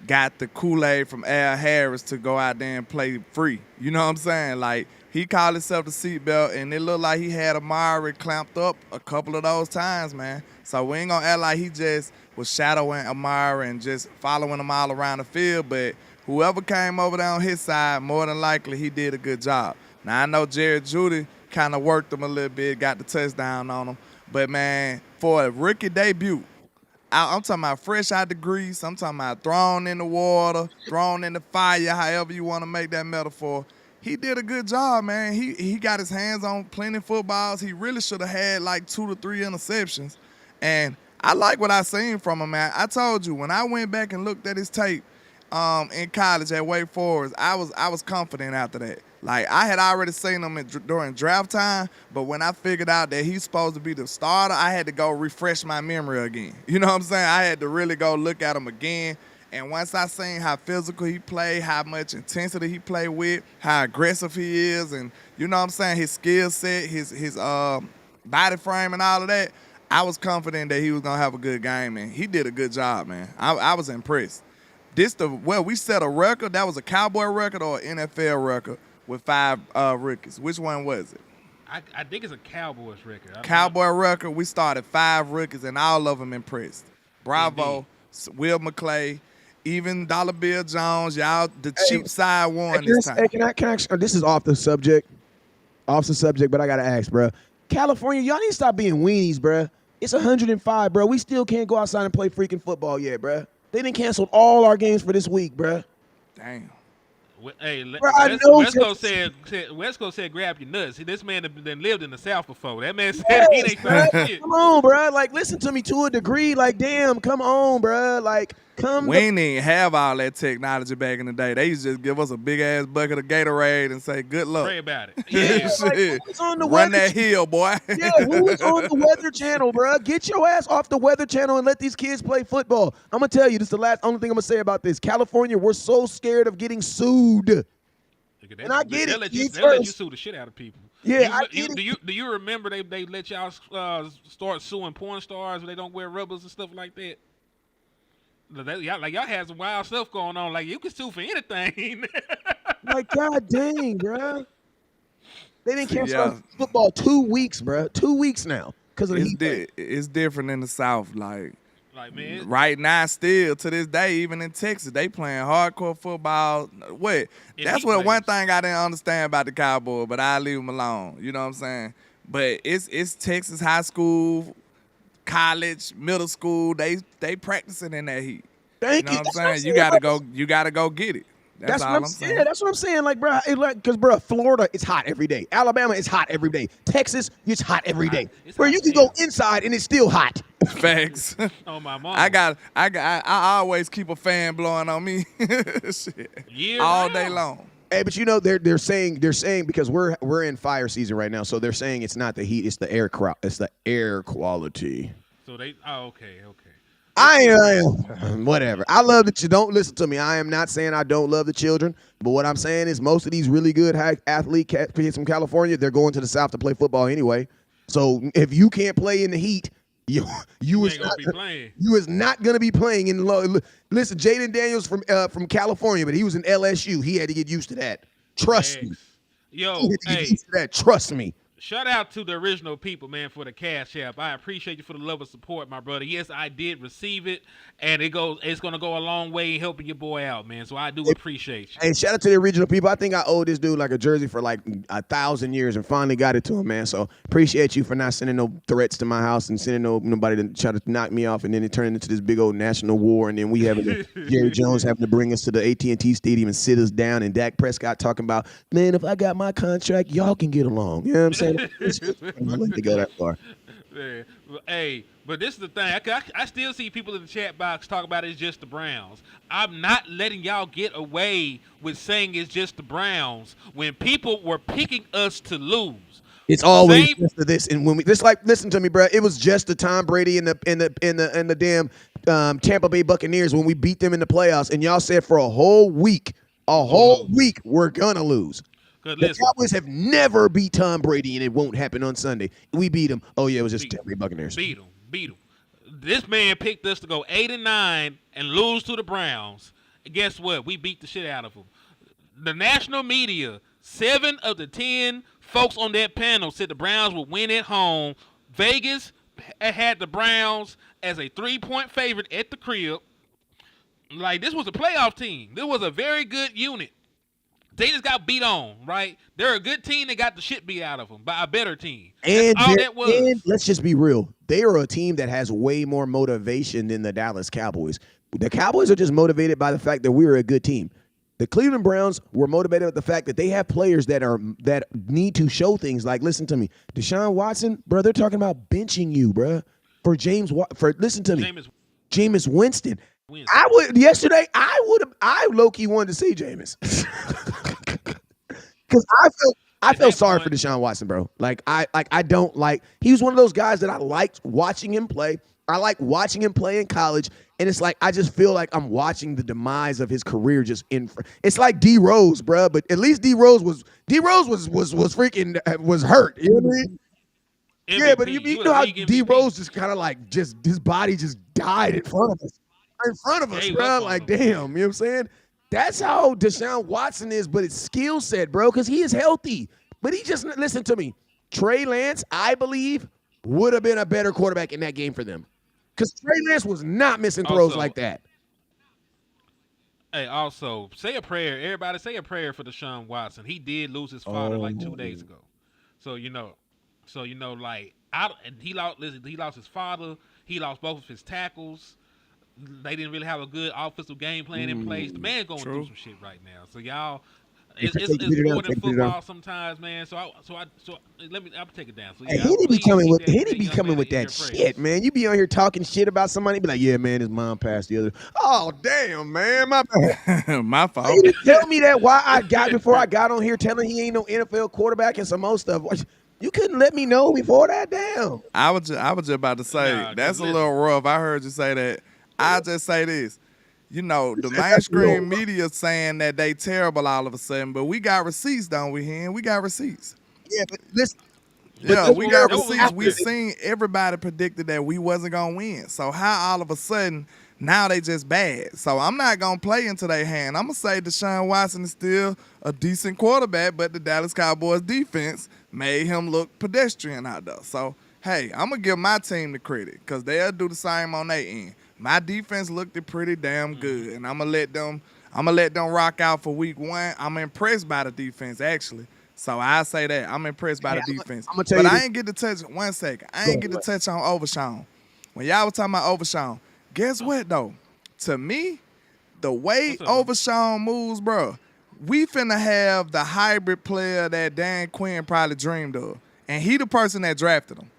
got the Kool-Aid from Al Harris to go out there and play free. You know what I'm saying? Like, he called himself the seatbelt, and it looked like he had Amari clamped up a couple of those times, man. So we ain't gonna act like he just was shadowing Amari and just following him all around the field, but whoever came over there on his side, more than likely he did a good job. Now, I know Jared Judy kind of worked him a little bit, got the touchdown on him, but, man, for a rookie debut, I'm talking about fresh out the grease. I'm talking about thrown in the water, thrown in the fire, however you want to make that metaphor. He did a good job, man. He got his hands on plenty of footballs. He really should have had like 2 to 3 interceptions. And I like what I seen from him, man. I told you, when I went back and looked at his tape in college at Wake Forest, I was confident after that. Like, I had already seen him during draft time, but when I figured out that he's supposed to be the starter, I had to go refresh my memory again. You know what I'm saying? I had to really go look at him again. And once I seen how physical he played, how much intensity he played with, how aggressive he is, and you know what I'm saying, his skill set, his body frame and all of that, I was confident that he was going to have a good game, and he did a good job, man. I was impressed. We set a record. That was a Cowboy record or an NFL record with 5 rookies. Which one was it? I think it's a Cowboys record. Cowboy record. We started 5 rookies, and all of them impressed. Bravo, indeed. Will McClay, even Dollar Bill Jones. Y'all, the cheap side won this time. Can I this is off the subject, but I got to ask, bro. California, y'all need to stop being weenies, bro. It's 105, bro. We still can't go outside and play freaking football yet, bro. They done canceled all our games for this week, bro. Damn. Hey, bro, West Coast said, grab your nuts. This man done lived in the South before. That man said he ain't trying shit. Come on, bro. Like, listen to me to a degree. Like, damn, come on, bro. Like, we ain't even have all that technology back in the day. They used to just give us a big-ass bucket of Gatorade and say, good luck. Pray about it. Yeah. Like, who's on the Run that hill, boy. Yeah, who's on the Weather Channel, bro? Get your ass off the Weather Channel and let these kids play football. I'm going to tell you, this is the only thing I'm going to say about this. California, we're so scared of getting sued. And I get it. They'll let you sue the shit out of people. Yeah, do you remember they let y'all start suing porn stars when they don't wear rubbers and stuff like that? Y'all had some wild stuff going on. Like, you can sue for anything. Like, god dang, bro. They didn't cancel football 2 weeks, bro. 2 weeks now because of the heat. It's different in the South. Like, man, right now, still to this day, even in Texas, they playing hardcore football. That's what one thing I didn't understand about the Cowboys, but I leave them alone. You know what I'm saying? But it's Texas high school college, middle school, they practicing in that heat. Thank You know you. what I'm That's what I'm saying? saying, You gotta go get it. That's all I'm saying. Yeah, that's what I'm saying. Like, bro, because bro, Florida, it's hot every day. Alabama, it's hot every day. Texas, it's hot every day. It's Bro, hot you as can hell. go inside and it's still hot. Facts. Oh my mom. I always keep a fan blowing on me. Shit. Year All round. day long. Hey, but you know they're saying because we're in fire season right now, so they're saying it's not the heat, it's the it's the air quality. So they. Oh, okay. I am whatever. I love that you don't listen to me. I am not saying I don't love the children, but what I'm saying is most of these really good athlete kids from California, they're going to the South to play football anyway. So if you can't play in the heat, you is ain't gonna be playing. You is not gonna be playing in low. Listen, Jaden Daniels from California, but he was in LSU. He had to get used to that. Trust me. Yo, He had to get hey, used to that. Trust me. shout out to the original people, man, for the cash app. I appreciate you for the love and support, my brother. Yes, I did receive it, and it's gonna go a long way in helping your boy out, man. So I do appreciate you. Hey, shout out to the original people. I think I owed this dude like a jersey for like 1,000 years and finally got it to him, man. So appreciate you for not sending no threats to my house and sending nobody to try to knock me off, and then it turned into this big old national war, and then we having Jerry Jones having to bring us to the AT&T Stadium and sit us down, and Dak Prescott talking about, man, if I got my contract, y'all can get along. You know what I'm saying? I'm not to go that far. Yeah. Hey, but this is the thing. I still see people in the chat box talk about it's just the Browns. I'm not letting y'all get away with saying it's just the Browns when people were picking us to lose. It's always just to this, and when we just like listen to me, bro. It was just the Tom Brady and the damn Tampa Bay Buccaneers when we beat them in the playoffs, and y'all said for a whole week, we're gonna lose. The Cowboys have never beat Tom Brady, and it won't happen on Sunday. We beat them. Oh yeah, it was just Tampa Bay Buccaneers. Beat them. This man picked us to go 8-9 and lose to the Browns. And guess what? We beat the shit out of them. The national media, 7 of the 10 folks on that panel said the Browns would win at home. Vegas had the Browns as a 3-point favorite at the crib. Like, this was a playoff team. This was a very good unit. They just got beat on, right? They're a good team that got the shit beat out of them by a better team. And all that was. And let's just be real. They are a team that has way more motivation than the Dallas Cowboys. The Cowboys are just motivated by the fact that we're a good team. The Cleveland Browns were motivated with the fact that they have players that need to show things. Like, listen to me, Deshaun Watson, bro. They're talking about benching you, bro. Listen to me, Jameis Winston. I low-key wanted to see Jameis. Because I felt sorry for Deshaun Watson, bro. He was one of those guys that I liked watching him play. I like watching him play in college, and it's like I just feel like I'm watching the demise of his career just in. It's like D Rose, bro. But at least D Rose was freaking was hurt. You know what I mean? MVP. Yeah, but you know how D Rose just kind of like his body just died in front of us. Bro. Like, damn, you know what I'm saying? That's how Deshaun Watson is, but it's skill set, bro, because he is healthy. But he just, listen to me. Trey Lance, I believe, would have been a better quarterback in that game for them. Because Trey Lance was not missing throws like that. Hey, also, say a prayer. Everybody say a prayer for Deshaun Watson. He did lose his father like 2 days ago. So, he lost his father. He lost both of his tackles. They didn't really have a good offensive game plan in place. The man's going through some shit right now. So y'all, it's more than football sometimes, man. I'll take it down. So yeah, he be coming with that shit, man. You be on here talking shit about somebody, be like, yeah, man, his mom passed the other. Oh, damn, man, my bad. My fault. You didn't tell me that before I got on here telling he ain't no NFL quarterback and some more stuff. You couldn't let me know before that, damn. I was just about to say that's a little rough. I heard you say that. I'll just say this. The mainstream media saying that they terrible all of a sudden, but we got receipts, don't we, Hen? We got receipts. Yeah, but listen. Yeah, we got receipts. We seen everybody predicted that we wasn't going to win. So how all of a sudden now they just bad? So I'm not going to play into their hand. I'm going to say Deshaun Watson is still a decent quarterback, but the Dallas Cowboys defense made him look pedestrian out there. So, hey, I'm going to give my team the credit because they'll do the same on their end. My defense looked pretty damn good, and I'm gonna let them rock out for week 1. I'm impressed by the defense, actually. So I say that I'm impressed by the defense. I ain't get to touch 1 second. I ain't get to touch on Overshown. when y'all was talking about Overshown, guess what though? To me, the way Overshown moves, bro, we finna have the hybrid player that Dan Quinn probably dreamed of. And he the person that drafted him.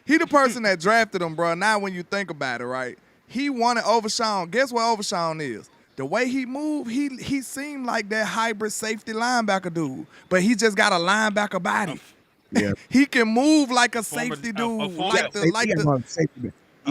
He the person that drafted him, bro. Now when you think about it, right? He wanted Overshown. Guess what Overshown is? The way he moved, he seemed like that hybrid safety linebacker dude. But he just got a linebacker body. Yeah. He can move like a safety dude. You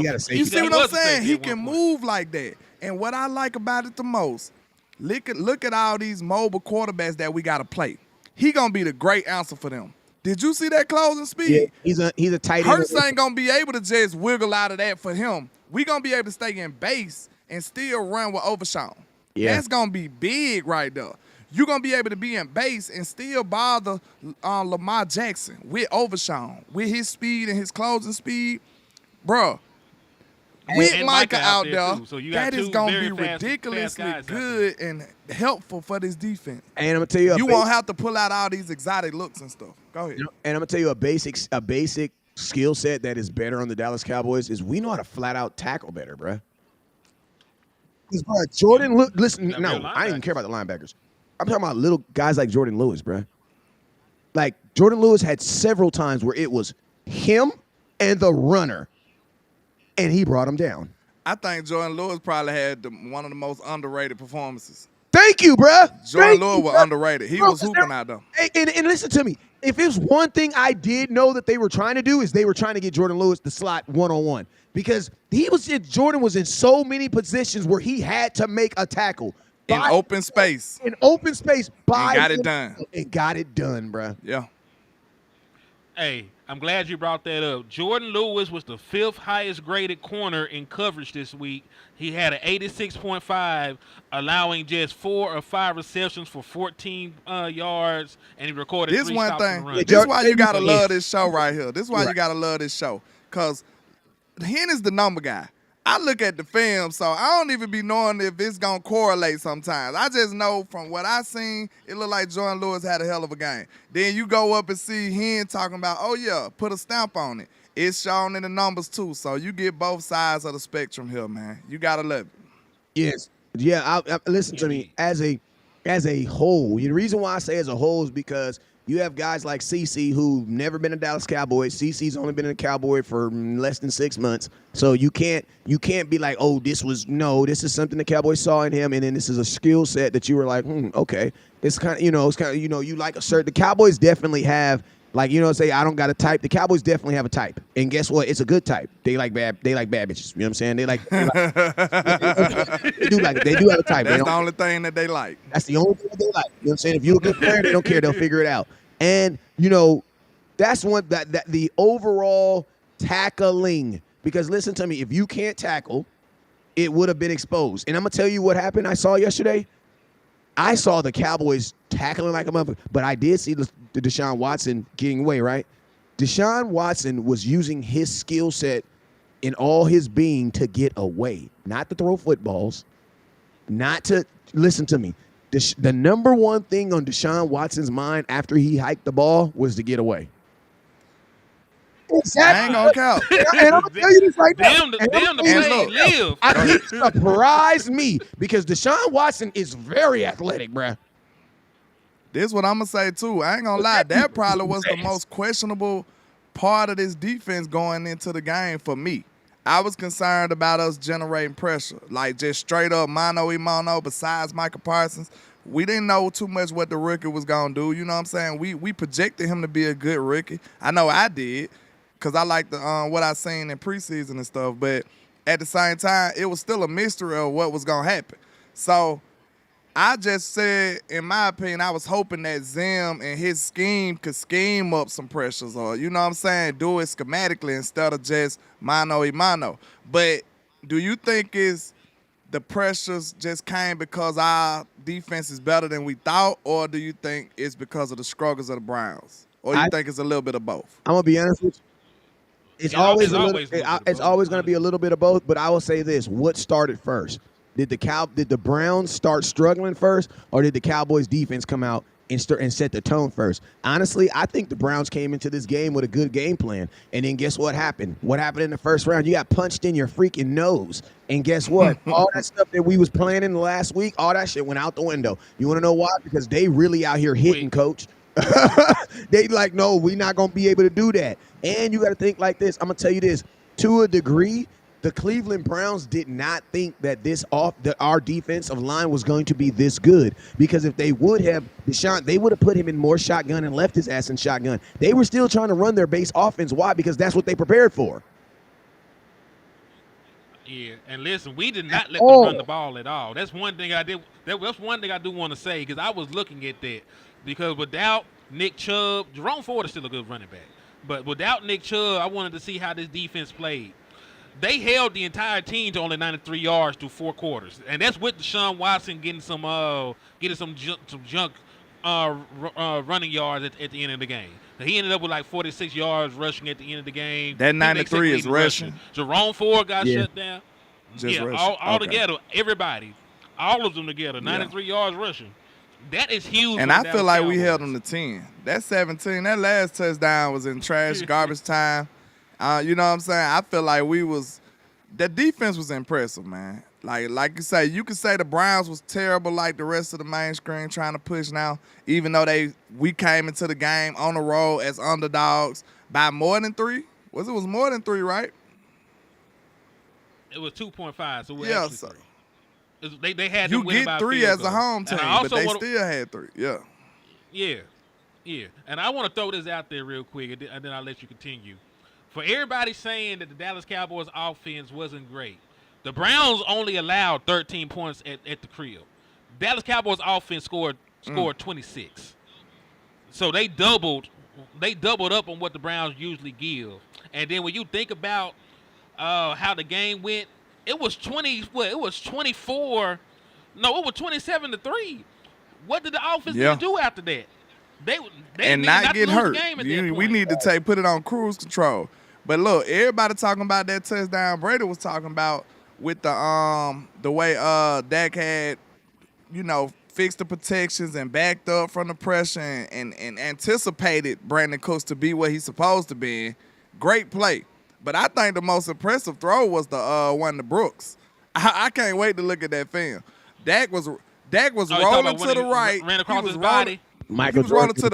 got a safety. You see what I'm saying? He can move like that. And what I like about it the most, look at all these mobile quarterbacks that we got to play. He going to be the great answer for them. Did you see that closing speed? Yeah, he's a tight end. Hurts ain't going to be able to just wiggle out of that for him. We going to be able to stay in base and still run with Overshown. Yeah. That's going to be big right there. You're going to be able to be in base and still bother Lamar Jackson with Overshown, with his speed and his closing speed. Bro, with Micah out there, so that is going to be ridiculously good and helpful for this defense. And I'm going to tell you, you won't have to pull out all these exotic looks and stuff. Go ahead. And I'm going to tell you a basic skill set that is better on the Dallas Cowboys is we know how to flat out tackle better, bro. Because, bro, Jordan, listen, no, I don't even care about the linebackers. I'm talking about little guys like Jordan Lewis, bro. Like, Jordan Lewis had several times where it was him and the runner, and he brought him down. I think Jordan Lewis probably had one of the most underrated performances. Thank you, bro. Jordan Lewis was underrated. He was hooping out there. And listen to me. If it's one thing I did know that they were trying to do is they were trying to get Jordan Lewis the slot one-on-one. Because Jordan was in so many positions where he had to make a tackle. In open space. In open space. And got it done. And got it done, bro. Yeah. Hey, I'm glad you brought that up. Jordan Lewis was the 5th highest graded corner in coverage this week. He had an 86.5, allowing just 4 or 5 receptions for 14 yards, and he recorded 3 stops in the run. This is why you got to love this show right here. This is why you got to love this show. Because Hen is the number guy. I look at the film, so I don't even be knowing if it's going to correlate sometimes. I just know from what I seen, it looked like Jordan Lewis had a hell of a game. Then you go up and see Hen talking about, oh, yeah, put a stamp on it. It's shown in the numbers, too. So you get both sides of the spectrum here, man. You got to love it. Yes. Yeah, listen to me. As a whole, the reason why I say as a whole is because you have guys like CC who've never been a Dallas Cowboy. CC's only been a Cowboy for less than 6 months. So you can't be like, oh, this is something the Cowboys saw in him, and then this is a skill set that you were like, okay. It's kind of, you like a certain. The Cowboys definitely have, like, say I don't got a type. The Cowboys definitely have a type, and guess what? It's a good type. They like bad bitches. You know what I'm saying? They do have a type. That's the only thing that they like. That's the only thing that they like. You know what I'm saying? If you're a good player, they don't care. They'll figure it out. And that's one that the overall tackling. Because listen to me, if you can't tackle, it would have been exposed. And I'm gonna tell you what happened. I saw yesterday. I saw the Cowboys tackling like a motherfucker, but I did see the Deshaun Watson getting away, right? Deshaun Watson was using his skill set in all his being to get away, not to throw footballs, not to listen to me. The number one thing on Deshaun Watson's mind after he hiked the ball was to get away. Exactly. I ain't gonna count. And I'm gonna tell you this right now. Damn the play live. It surprised me because Deshaun Watson is very athletic, bruh. This is what I'm gonna say too. I ain't gonna lie. That probably was the most questionable part of this defense going into the game for me. I was concerned about us generating pressure, like just straight up mano-a-mano. Besides Micah Parsons, we didn't know too much what the rookie was gonna do. You know what I'm saying? We projected him to be a good rookie. I know I did, because I liked what I seen in preseason and stuff. But at the same time, it was still a mystery of what was gonna happen. So I just said, in my opinion, I was hoping that Zim and his scheme could scheme up some pressures, or, you know what I'm saying, do it schematically instead of just mano-a-mano. But do you think the pressures just came because our defense is better than we thought, or do you think it's because of the struggles of the Browns? Or you think it's a little bit of both? I'm going to be honest with you. It's always going to be a little bit of both, but I will say this. What started first? Did the Browns start struggling first, or did the Cowboys defense come out and set the tone first. Honestly, I think the Browns came into this game with a good game plan. And then guess what happened? What happened in the first round? You got punched in your freaking nose. And guess what? All that stuff that we was planning last week, all that shit went out the window. You want to know why? Because they really out here hitting, coach. They like, no, we're not going to be able to do that. And you got to think like this. I'm going to tell you this. To a degree, the Cleveland Browns did not think that our defensive line was going to be this good, because if they would have, they would have put him in more shotgun and left his ass in shotgun. They were still trying to run their base offense. Why? Because that's what they prepared for. Yeah, and listen, we did not let them run the ball at all. That's one thing I did. That's one thing I do want to say, because I was looking at that, because without Nick Chubb, Jerome Ford is still a good running back, but without Nick Chubb, I wanted to see how this defense played. They held the entire team to only 93 yards through 4 quarters, and that's with Deshaun Watson getting some junk running yards at the end of the game. Now, he ended up with like 46 yards rushing at the end of the game. That 93 is rushing. Jerome Ford got shut down. Just rushing. all together, everybody, all of them together, 93 yards rushing. That is huge. And I feel like we held them to 10. That 17, that last touchdown was in trash, garbage time. You know what I'm saying? I feel like the defense was impressive, man. Like you say, you could say the Browns was terrible like the rest of the mainstream trying to push now, even though we came into the game on the road as underdogs by more than 3. It was more than 3, right? It was 2.5, so yeah, actually 3. They had you to win get 3 as a home team, but they still had 3. Yeah. And I want to throw this out there real quick, and then I'll let you continue. For everybody saying that the Dallas Cowboys offense wasn't great, the Browns only allowed 13 points at the crib. Dallas Cowboys offense scored 26. So they doubled up on what the Browns usually give. And then when you think about how the game went, it was 27-3. What did the offense need to do after that? They and not get hurt. We need to put it on cruise control. But look, everybody talking about that touchdown Brady was talking about with the way Dak had, fixed the protections and backed up from the pressure and anticipated Brandon Cooks to be what he's supposed to be. Great play. But I think the most impressive throw was the one to Brooks. I can't wait to look at that film. Dak was rolling to the right. Ran across his body. He was rolling to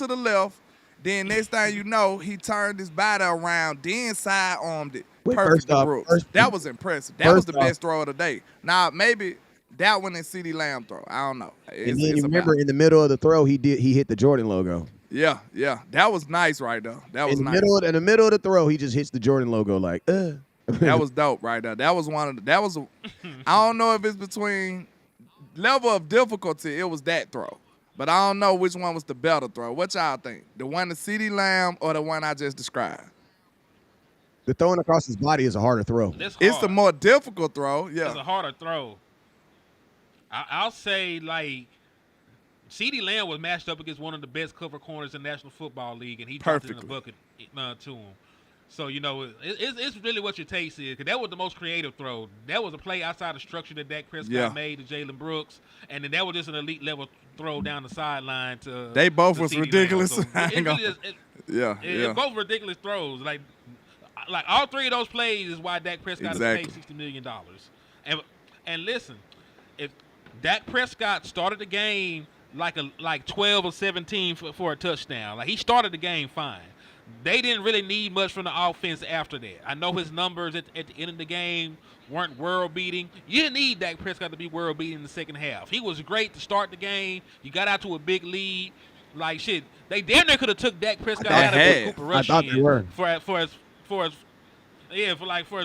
the left. Then next thing you know, he turned his body around, then sidearmed it. Perfect to Brooks. That was impressive. That was the best throw of the day. Now, maybe that one and CeeDee Lamb throw. I don't know. And then you remember in the middle of the throw, he hit the Jordan logo. Yeah. That was nice right there. That was nice. In the middle of the throw, he just hits the Jordan logo like, That was dope right there. That was I don't know if it's between level of difficulty, it was that throw. But I don't know which one was the better throw. What y'all think? The one to CeeDee Lamb or the one I just described? The throwing across his body is a harder throw. It's the more difficult throw. Yeah. It's a harder throw. I'll say, like, CeeDee Lamb was matched up against one of the best cover corners in the National Football League, and he dropped it in the bucket to him. So, it's really what your taste is, because that was the most creative throw. That was a play outside the structure that Dak Prescott made to Jalen Brooks, and then that was just an elite level throw down the sideline to They both was ridiculous. So both ridiculous throws. Like all 3 of those plays is why Dak Prescott is paid $60 million. And listen, if Dak Prescott started the game like 12 or 17 for a touchdown, like he started the game fine. They didn't really need much from the offense after that. I know his numbers at the end of the game weren't world-beating. You didn't need Dak Prescott to be world-beating in the second half. He was great to start the game. You got out to a big lead. Like, shit, they damn near could have took Dak Prescott out of Cooper Rush. I thought they were. For as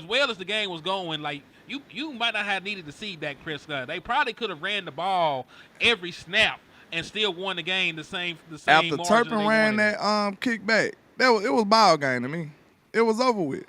well as the game was going, like, you might not have needed to see Dak Prescott. They probably could have ran the ball every snap and still won the game the same After Turpin ran that kickback. It was ball game to me. It was over with.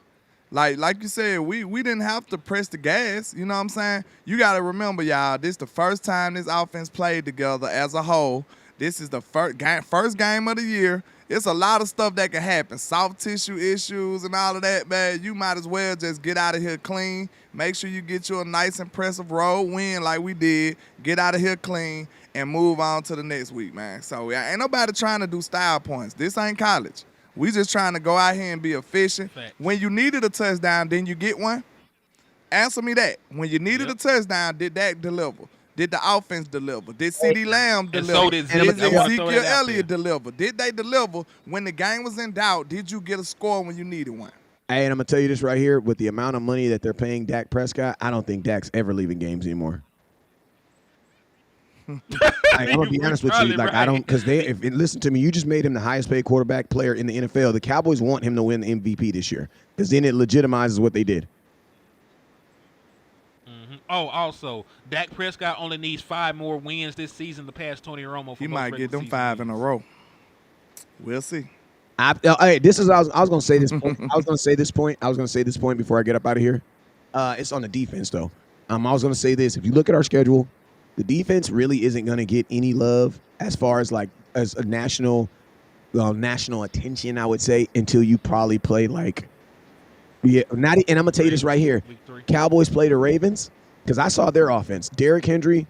Like you said, we didn't have to press the gas. You know what I'm saying? You got to remember, y'all, this is the first time this offense played together as a whole. This is the first game of the year. It's a lot of stuff that can happen. Soft tissue issues and all of that, man. You might as well just get out of here clean. Make sure you get you a nice, impressive road win like we did. Get out of here clean and move on to the next week, man. So ain't nobody trying to do style points. This ain't college. We just trying to go out here and be efficient. Facts. When you needed a touchdown, then you get one. Answer me that. When you needed a touchdown, did that deliver? Did the offense deliver? Did CeeDee Lamb deliver? so did Zeke. Did I wanna throw Ezekiel that out Elliott there. deliver? Did they deliver when the game was in doubt? Did you get a score when you needed one? Hey, and I'm gonna tell you this right here: with the amount of money that they're paying Dak Prescott, I don't think Dak's ever leaving games anymore. I'm gonna be honest with you, Probably like I don't, because listen to me. You just made him the highest paid quarterback player in the NFL. The Cowboys want him to win the MVP this year because then it legitimizes what they did. Oh, also, Dak Prescott only needs 5 more wins this season to pass Tony Romo. He might get them 5 in a row. We'll see. Hey, this is I was gonna say this point. I was gonna say this point before I get up out of here. It's on the defense though. I was gonna say this. If you look at our schedule, the defense really isn't gonna get any love as far as like as a national attention. I would say until you probably play like and I'm gonna tell you this right here. Cowboys play the Ravens because I saw their offense. Derrick Henry.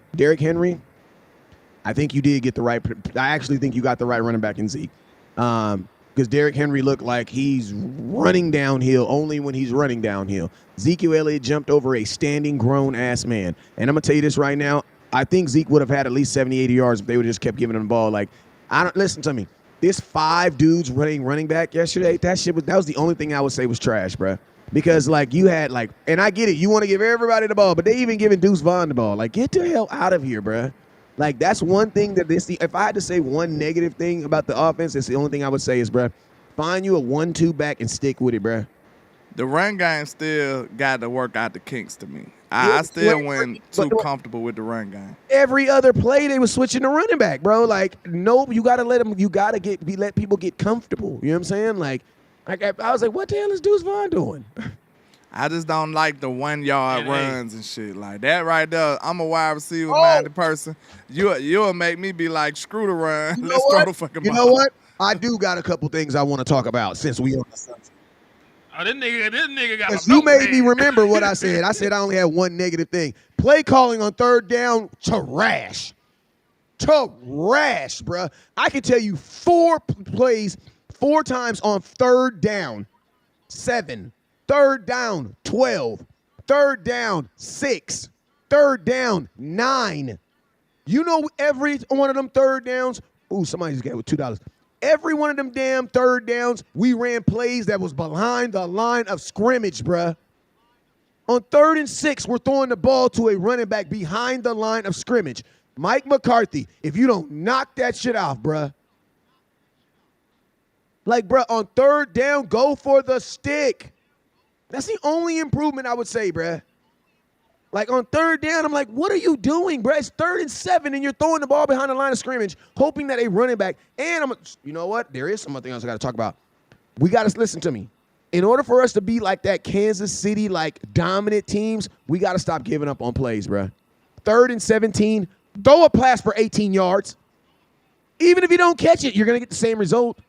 I think you did get the right. I actually think you got the right running back in Zeke. Because Derrick Henry looked like he's running downhill only when he's running downhill. Ezekiel Elliott jumped over a standing grown-ass man. And I'm going to tell you this right now. I think Zeke would have had at least 70, 80 yards if they would have just kept giving him the ball. Like, listen to me. This 5 dudes running back yesterday, that was the only thing I would say was trash, bro. Because, like, you had, like, and I get it. You want to give everybody the ball, but they even giving Deuce Vaughn the ball. Like, get the hell out of here, bro. Like, that's one thing that if I had to say one negative thing about the offense, it's the only thing I would say is, bruh, find you a 1-2 back and stick with it, bruh. The run game still got to work out the kinks to me. I still wasn't too comfortable with the run game. Every other play, they was switching the running back, bro. Like, nope, you got to let people get comfortable. You know what I'm saying? Like I was like, what the hell is Deuce Vaughn doing? I just don't like the 1-yard runs and shit like that right there. I'm a wide receiver minded person. You'll make me be like, screw the run. Let's throw the fucking ball. You know what? I do got a couple things I want to talk about since we on the subject. Oh, this nigga got a You made me remember what I said. I said I only had one negative thing. Play calling on third down, trash. Trash, bruh. I can tell you 4 plays 4 times on third down, 7. Third down, 12. Third down, 6. Third down, 9. You know every one of them third downs, somebody just got it with $2. Every one of them damn third downs, we ran plays that was behind the line of scrimmage, bruh. On 3rd and 6, we're throwing the ball to a running back behind the line of scrimmage. Mike McCarthy, if you don't knock that shit off, bruh. Like, bruh, on 3rd down, go for the stick. That's the only improvement I would say, bruh. Like, on 3rd down, I'm like, what are you doing, bruh? It's 3rd and 7, and you're throwing the ball behind the line of scrimmage, hoping that a running back, and you know what? There is something else I got to talk about. We got to listen to me. In order for us to be like that Kansas City, like, dominant teams, we got to stop giving up on plays, bruh. 3rd and 17, throw a pass for 18 yards. Even if you don't catch it, you're going to get the same result.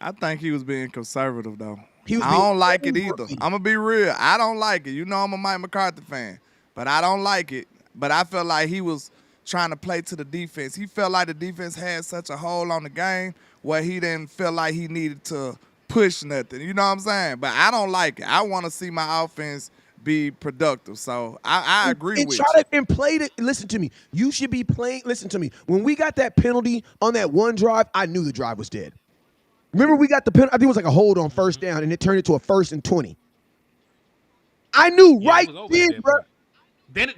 I think he was being conservative, though. I don't like it either. I'm going to be real. I don't like it. You know I'm a Mike McCarthy fan, but I don't like it. But I felt like he was trying to play to the defense. He felt like the defense had such a hold on the game where he didn't feel like he needed to push nothing. You know what I'm saying? But I don't like it. I want to see my offense be productive. So I agree with you. And play it. Listen to me. You should be playing. Listen to me. When we got that penalty on that one drive, I knew the drive was dead. Remember we got the penalty? I think it was like a hold on 1st down, and it turned into a 1st and 20. I knew right then, bro. Then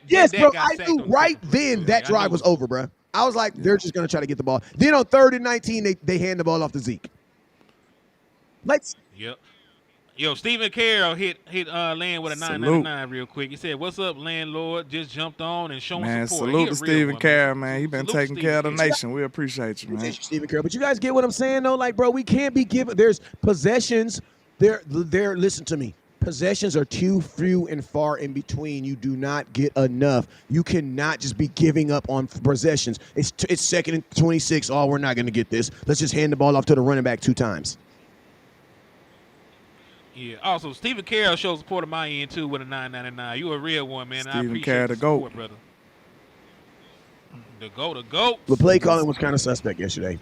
Yes, bro. I knew right then that drive was over, bro. I was like, they're just gonna try to get the ball. Then on 3rd and 19, they hand the ball off to Zeke. Yep. Yo, Stephen Carroll hit Land with a 999 real quick. He said, "What's up, Landlord? Just jumped on and showing support." Salute to Stephen Carroll, man. He been taking care of the nation. We appreciate you, man. Stephen Carroll. But you guys get what I'm saying, though? Like, bro, we can't be giving. There's possessions. Listen to me. possessions are too few and far in between. You do not get enough. You cannot just be giving up on possessions. It's 2nd and 26. Oh, we're not going to get this. Let's just hand the ball off to the running back 2 times. Yeah. Also, Stephen Carroll shows support of my end too with a $9.99. You a real one, man. I Stephen appreciate Carroll, the the GOAT. support, brother. The GOAT. The play calling was kind of suspect yesterday,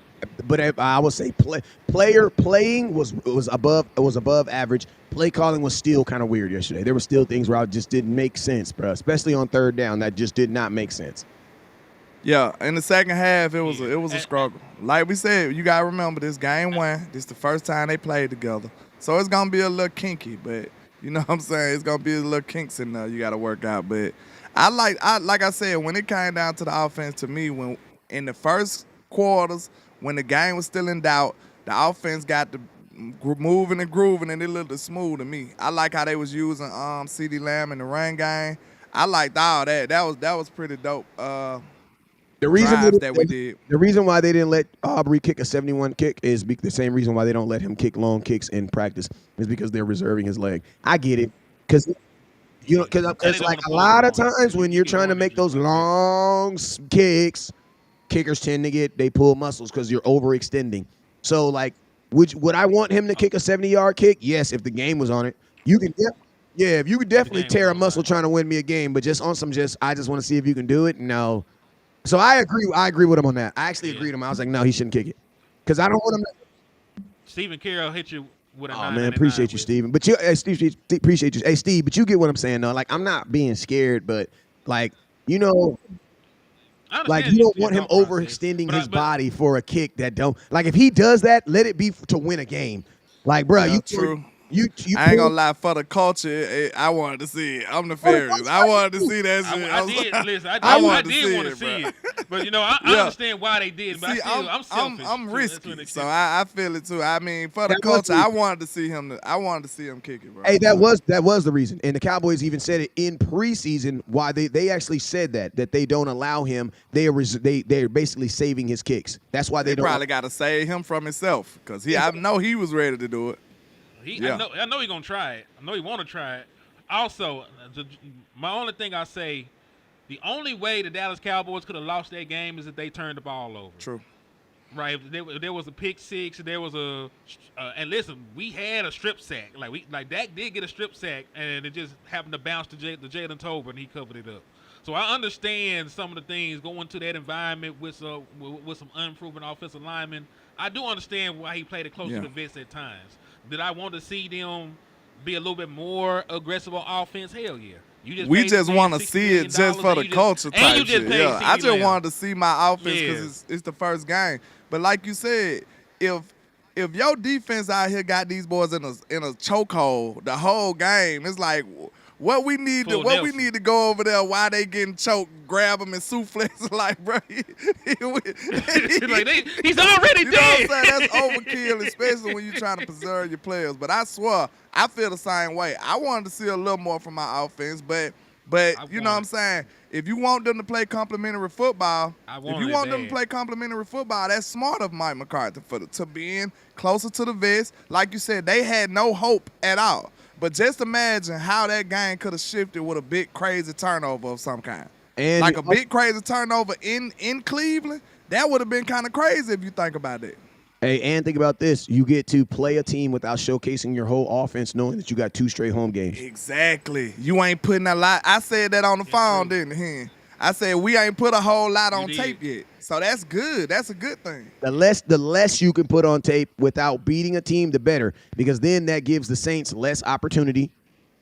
but I would say playing was above average. Play calling was still kind of weird yesterday. There were still things where I just didn't make sense, bro. Especially on 3rd down, that just did not make sense. Yeah, in the second half, it was a struggle. Like we said, you gotta remember this game 1. This the first time they played together, so it's gonna be a little kinky. But you know what I'm saying, it's gonna be a little kinks in there. You gotta work out. But like I said, when it came down to the offense, to me, when in the first quarters, when the game was still in doubt, the offense got the moving and grooving, and it looked smooth to me. I like how they was using CeeDee Lamb in the run game. I liked all that. That was pretty dope. The reason we did. The reason why they didn't let Aubrey kick a 71 kick is the same reason why they don't let him kick long kicks in practice is because they're reserving his leg. I get it, because it's like a lot of times when you're trying to make those long kicks, kickers tend to they pull muscles because you're overextending. So like, would I want him to kick a 70-yard kick? Yes, if the game was on it. You can if you could definitely tear a muscle trying to win me a game, but just on some I just want to see if you can do it. No. So I agree with him on that. I actually agreed with him. I was like, no, he shouldn't kick it. Because I don't want him to. Stephen Carroll hit you with a Oh, man, appreciate you, Steven. But Steve, appreciate you. Hey, Steve, but you get what I'm saying, though. Like, I'm not being scared, but, like, you know, like, you don't want him overextending his body for a kick that don't. Like, if he does that, let it be to win a game. Like, bro, true. I ain't gonna lie, for the culture, I wanted to see it. I'm the Ferris. I wanted to see that shit. I did. Listen, I I did wanted want to see it. But, you know, I understand why they did. But See, I'm selfish. I'm to risky, an so extent. I feel it too. I mean, for the culture, I wanted to see him. I wanted to see him kick it, bro. Hey, that was the reason. And the Cowboys even said it in preseason why they actually said that they don't allow him. They're basically saving his kicks. That's why they don't. Probably got to save him from himself because I know he was ready to do it. I know he's going to try it. I know he want to try it. Also, my only thing I say, the only way the Dallas Cowboys could have lost that game is if they turned the ball over. True. Right. If there was a pick six, there was and listen, we had a strip sack. Like Dak did get a strip sack, and it just happened to bounce to Jalen Tolbert, and he covered it up. So I understand some of the things going to that environment with some unproven offensive linemen. I do understand why he played it close to the vest at times. Did I want to see them be a little bit more aggressive on offense? Hell yeah. We just want to see it just for the culture type shit. Yeah, I just wanted to see my offense because it's the first game. But like you said, if your defense out here got these boys in a chokehold the whole game, it's like what we need to go over there while they getting choked, grab them and souffles. Like, bro, he's already dead. You know what I'm saying? That's overkill, especially when you're trying to preserve your players. But I swear, I feel the same way. I wanted to see a little more from my offense, but you know what I'm saying? If you want them to play complimentary football, that's smart of Mike McCarthy to be in closer to the vest. Like you said, they had no hope at all. But just imagine how that game could have shifted with a big crazy turnover of some kind. And like a big crazy turnover in Cleveland, that would have been kind of crazy if you think about it. Hey, and think about this. You get to play a team without showcasing your whole offense, knowing that you got 2 straight home games. Exactly. You ain't putting a lot. I said that on the phone, didn't I? I said we ain't put a whole lot on tape yet. So that's good. That's a good thing. The less you can put on tape without beating a team, the better. Because then that gives the Saints less opportunity.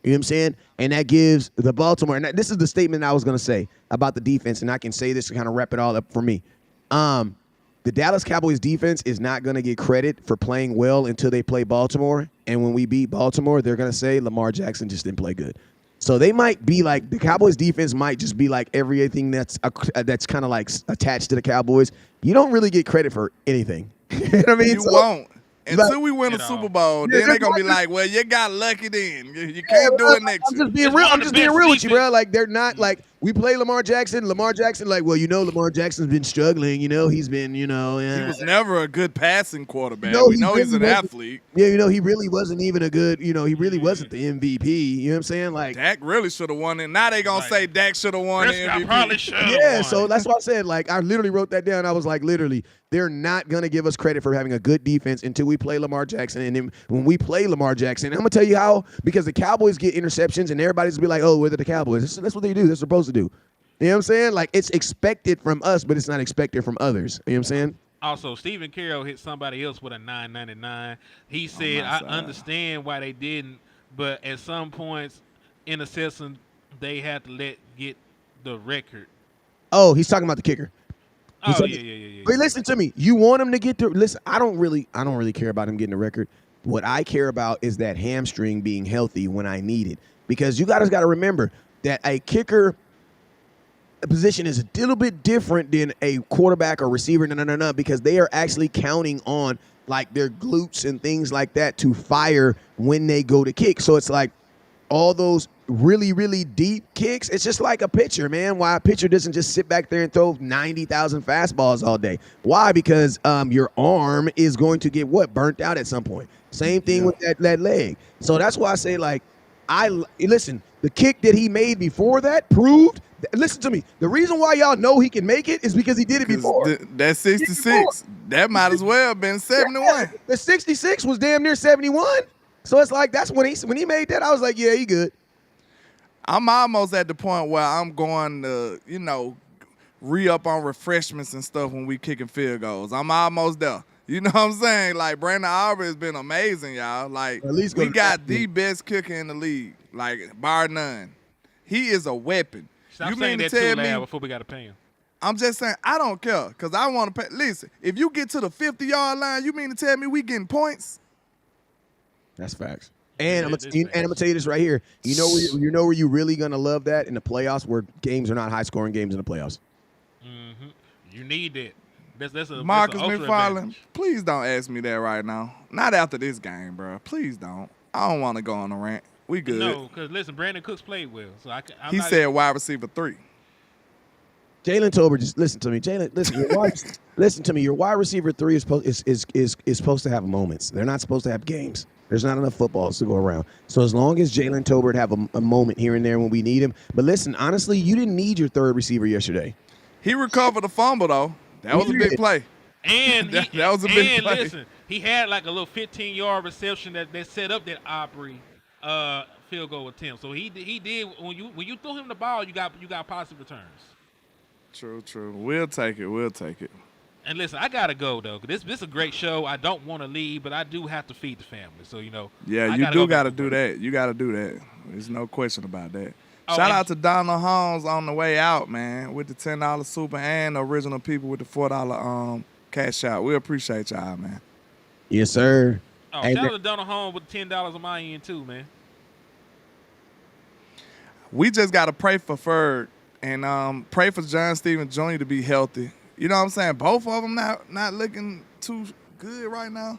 You know what I'm saying? And that gives the Baltimore. And this is the statement I was going to say about the defense. And I can say this to kind of wrap it all up for me. The Dallas Cowboys defense is not going to get credit for playing well until they play Baltimore. And when we beat Baltimore, they're going to say Lamar Jackson just didn't play good. So they might be like, the Cowboys defense might just be like everything that's kind of like attached to the Cowboys. You don't really get credit for anything. You know what I mean? You won't. Until we win a Super Bowl, then they're going to be like, well, you got lucky then. You can't do it next year. I'm just being real with you, bro. Like, they're not like, we play Lamar Jackson. Lamar Jackson, like, well, Lamar Jackson's been struggling. He's been, He was never a good passing quarterback. No, we he know he's really an wasn't. athlete. Yeah, he really wasn't even a good, he really wasn't the MVP. You know what I'm saying? Like, Dak really should have won it. Now they gonna say Dak should have won the Prescott MVP. probably should have yeah, won. so that's what I said. Like, I literally wrote that down. I was like, literally, they're not going to give us credit for having a good defense until we play Lamar Jackson. And then when we play Lamar Jackson, I'm going to tell you how, because the Cowboys get interceptions and everybody's going to be like, oh, we're the Cowboys. That's what they do. They're supposed to do. You know what I'm saying? Like, it's expected from us, but it's not expected from others. You know what I'm saying? Also, Stephen Carroll hit somebody else with a 9.99. He said, I understand why they didn't, but at some points in a session, they had to get the record. Oh, he's talking about the kicker. Oh, yeah. But listen to me. You want him to get listen, I don't really care about him getting the record. What I care about is that hamstring being healthy when I need it. Because you guys got to remember that a kicker position is a little bit different than a quarterback or receiver, because they are actually counting on like their glutes and things like that to fire when they go to kick. So it's like all those really, really deep kicks, it's just like a pitcher, man. Why a pitcher doesn't just sit back there and throw 90,000 fastballs all day. Why? Because your arm is going to get burnt out at some point. Same thing with that leg. So that's why I say, like, listen, the kick that he made before that proved, listen to me, the reason why y'all know he can make it is because he did it before. That 66, that might as well have been 71. Yeah, the 66 was damn near 71. So it's like, that's when he made that, I was like, yeah, he good. I'm almost at the point where I'm going to, re-up on refreshments and stuff when we kicking field goals. I'm almost there. You know what I'm saying? Like, Brandon Aubrey has been amazing, y'all. Like, At least we got the best kicker in the league, like, bar none. He is a weapon. Stop you saying mean to that tell too me? loud before we got to pay him. I'm just saying, I don't care, because I want to pay. Listen, if you get to the 50-yard line, you mean to tell me we getting points? That's facts. And I'm gonna tell you this right here. You know where you really gonna love that in the playoffs, where games are not high scoring games in the playoffs. Mm-hmm. You need that. That's a Marcus ultra McFarland, advantage. please don't ask me that right now. Not after this game, bro. Please don't. I don't want to go on a rant. We good. No, because listen, Brandon Cooks played well, so He said wide receiver 3. Jalen Tolbert, just listen to me. Jalen, listen to me. Your wide receiver 3 is supposed to have moments. They're not supposed to have games. There's not enough footballs to go around. So as long as Jalen Tolbert have a moment here and there when we need him. But listen, honestly, you didn't need your third receiver yesterday. He recovered the fumble, though. That was a big play. And that was a big play. Listen, he had like a little 15-yard reception that set up that Aubrey field goal attempt. So he did when you threw him the ball, you got positive returns. True. We'll take it. And listen, I gotta go though. This is a great show. I don't want to leave, but I do have to feed the family. So Yeah, you do got to do that. You got to do that. There's no question about that. Shout out to Donald Holmes on the way out, man, with the $10 super and the original people with the $4 cash out. We appreciate y'all, man. Yes, sir. Oh, Hey, shout out to Donald Holmes with $10 on my end too, man. We just got to pray for Ferg and pray for John Stevens Jr. to be healthy. You know what I'm saying? Both of them not looking too good right now.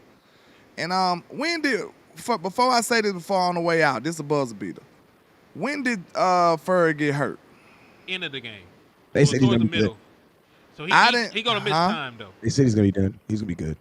And before I say this before on the way out, this is a buzzer beater. When did Ferg get hurt? End of the game. They said he's gonna be good. So he's gonna miss time though. They said he's gonna be done. He's gonna be good.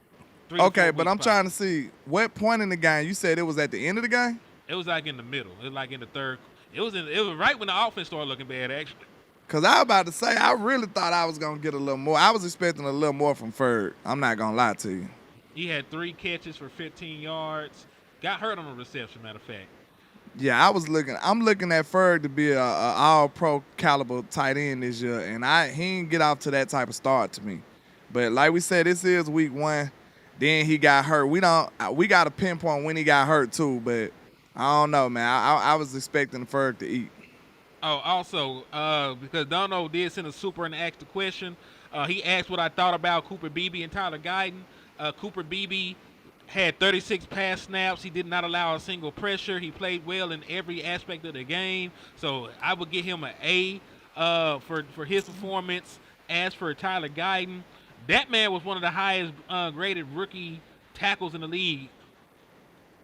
Okay, but I'm trying to see what point in the game. You said it was at the end of the game? It was like in the middle. It was like in the third. It was right when the offense started looking bad, actually. Because I was about to say, I really thought I was going to get a little more. I was expecting a little more from Ferg. I'm not going to lie to you. He had 3 catches for 15 yards. Got hurt on a reception, matter of fact. Yeah, I'm looking at Ferg to be a all-pro caliber tight end this year, and he didn't get off to that type of start to me. But like we said, this is week 1. Then he got hurt. We got to pinpoint when he got hurt too, but I don't know, man. I was expecting Ferg to eat. Oh, also, because Dono did send a super and asked a question. He asked what I thought about Cooper Beebe and Tyler Guyton. Cooper Beebe had 36 pass snaps. He did not allow a single pressure. He played well in every aspect of the game. So I would give him an A for his performance. As for Tyler Guyton, that man was one of the highest graded rookie tackles in the league.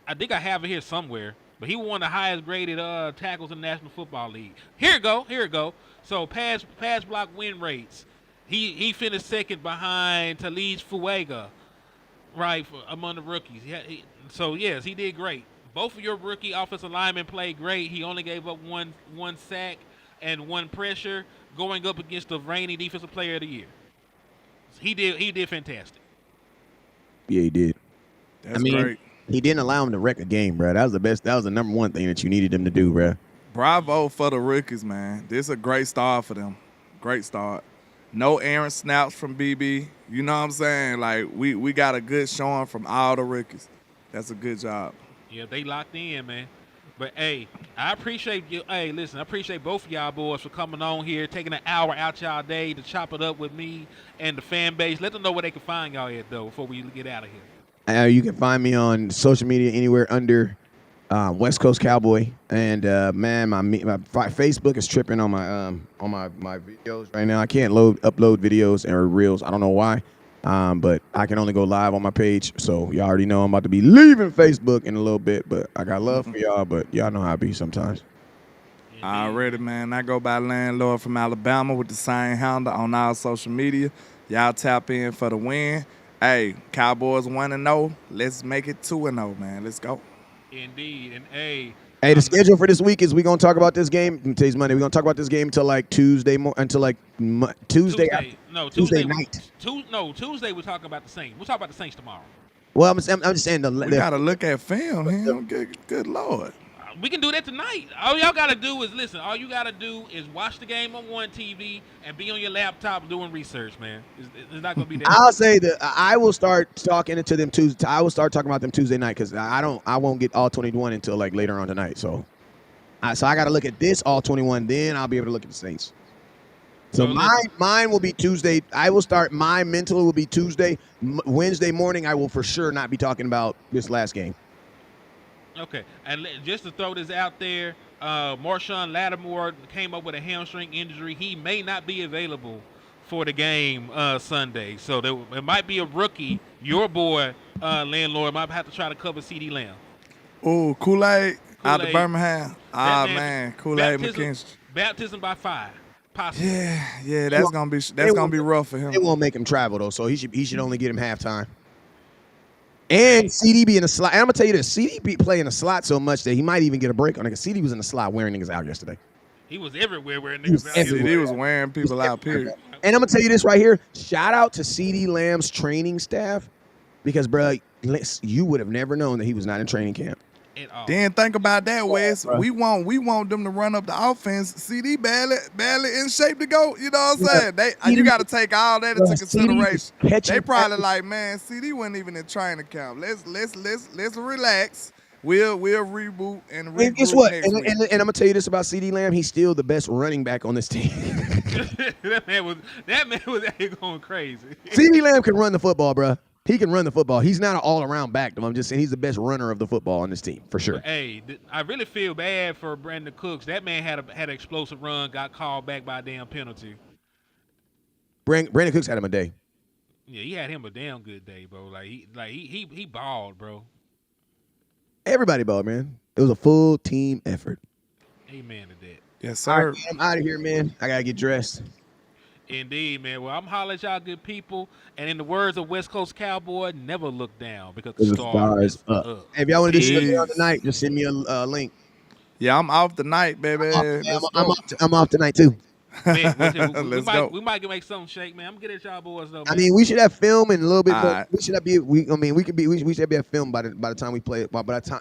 I think I have it here somewhere. But he was one of the highest graded tackles in the National Football League. Here it go. So pass block win rates. He finished second behind Talise Fuega, right, among the rookies. So yes, he did great. Both of your rookie offensive linemen played great. He only gave up one sack and one pressure going up against the reigning defensive player of the year. He did fantastic. Yeah, he did. That's great. He didn't allow him to wreck a game, bro. That was the best. That was the number one thing that you needed him to do, bro. Bravo for the rookies, man. This is a great start for them. Great start. No errant snaps from BB. You know what I'm saying? Like, we got a good showing from all the rookies. That's a good job. Yeah, they locked in, man. But, hey, I appreciate you. Hey, listen, I appreciate both of y'all boys for coming on here, taking an hour out y'all day to chop it up with me and the fan base. Let them know where they can find y'all at, though, before we get out of here. You can find me on social media anywhere under West Coast Cowboy, and man, my Facebook is tripping on my videos right now. I can't upload videos and reels. I don't know why, but I can only go live on my page. So y'all already know I'm about to be leaving Facebook in a little bit, but I got love for y'all. But y'all know how I be sometimes. Already, man. I go by LandLord from Alabama with the same handle on all social media. Y'all tap in for the win. Hey, Cowboys 1-0. Let's make it 2-0, man. Let's go. Indeed. And, hey, the schedule for this week is we're going to talk about this game. Today's Monday. We're going to talk about this game until like Tuesday night. Tuesday we're talking about the Saints. We'll talk about the Saints tomorrow. Well, I'm just saying. We got to look at film here. Good Lord. We can do that tonight. All y'all got to do is listen. All you got to do is watch the game on one TV and be on your laptop doing research, man. It's not going to be that. I'll say that I will start talking to them Tuesday. I will start talking about them Tuesday night because I won't get all 21 until like later on tonight. So I got to look at this all 21. Then I'll be able to look at the Saints. So mine will be Tuesday. I will start. My mental will be Tuesday. Wednesday morning, I will for sure not be talking about this last game. Okay, and just to throw this out there, Marshawn Lattimore came up with a hamstring injury. He may not be available for the game Sunday. So it might be a rookie. Your boy, LandLord, might have to try to cover CD Lamb. Oh, Kool-Aid out of Birmingham. Man, Kool-Aid McKinstry. Baptism by fire. Possibly. Yeah, that's gonna be rough for him. It won't make him travel though, so he should only get him halftime. And CD be in the slot. And I'm gonna tell you this: CD be playing the slot so much that he might even get a break on it. Cause CD was in the slot wearing niggas out yesterday. He was everywhere wearing niggas out. CD was wearing people out. Period. And I'm gonna tell you this right here: shout out to CD Lamb's training staff, because bro, you would have never known that he was not in training camp. Then think about that, Wes. We want them to run up the offense. CD barely in shape to go. You know what I'm saying? You got to take all that into consideration. They probably like, man, CD wasn't even in training camp. Let's relax. We'll reboot and regroup. And guess what? Next week. And I'm gonna tell you this about CD Lamb: he's still the best running back on this team. that man was going crazy. CD Lamb can run the football, bro. He can run the football. He's not an all-around back, though. I'm just saying he's the best runner of the football on this team, for sure. Hey, I really feel bad for Brandon Cooks. That man had an explosive run, got called back by a damn penalty. Brandon Cooks had him a day. Yeah, he had him a damn good day, bro. He balled, bro. Everybody balled, man. It was a full team effort. Amen to that. Yes, sir. Right, I'm out of here, man. I gotta get dressed. Indeed, man. Well, I'm hollering at y'all good people. And in the words of West Coast Cowboy, never look down because the star is up. Hey, if y'all want to do shit on tonight, just send me a link. Yeah, I'm off tonight, baby. I'm off tonight, too. Man, we might make something shake, man. I'm gonna get at y'all boys though. Man. I mean, we should have film and a little bit. We should be a film by the time we play. By the time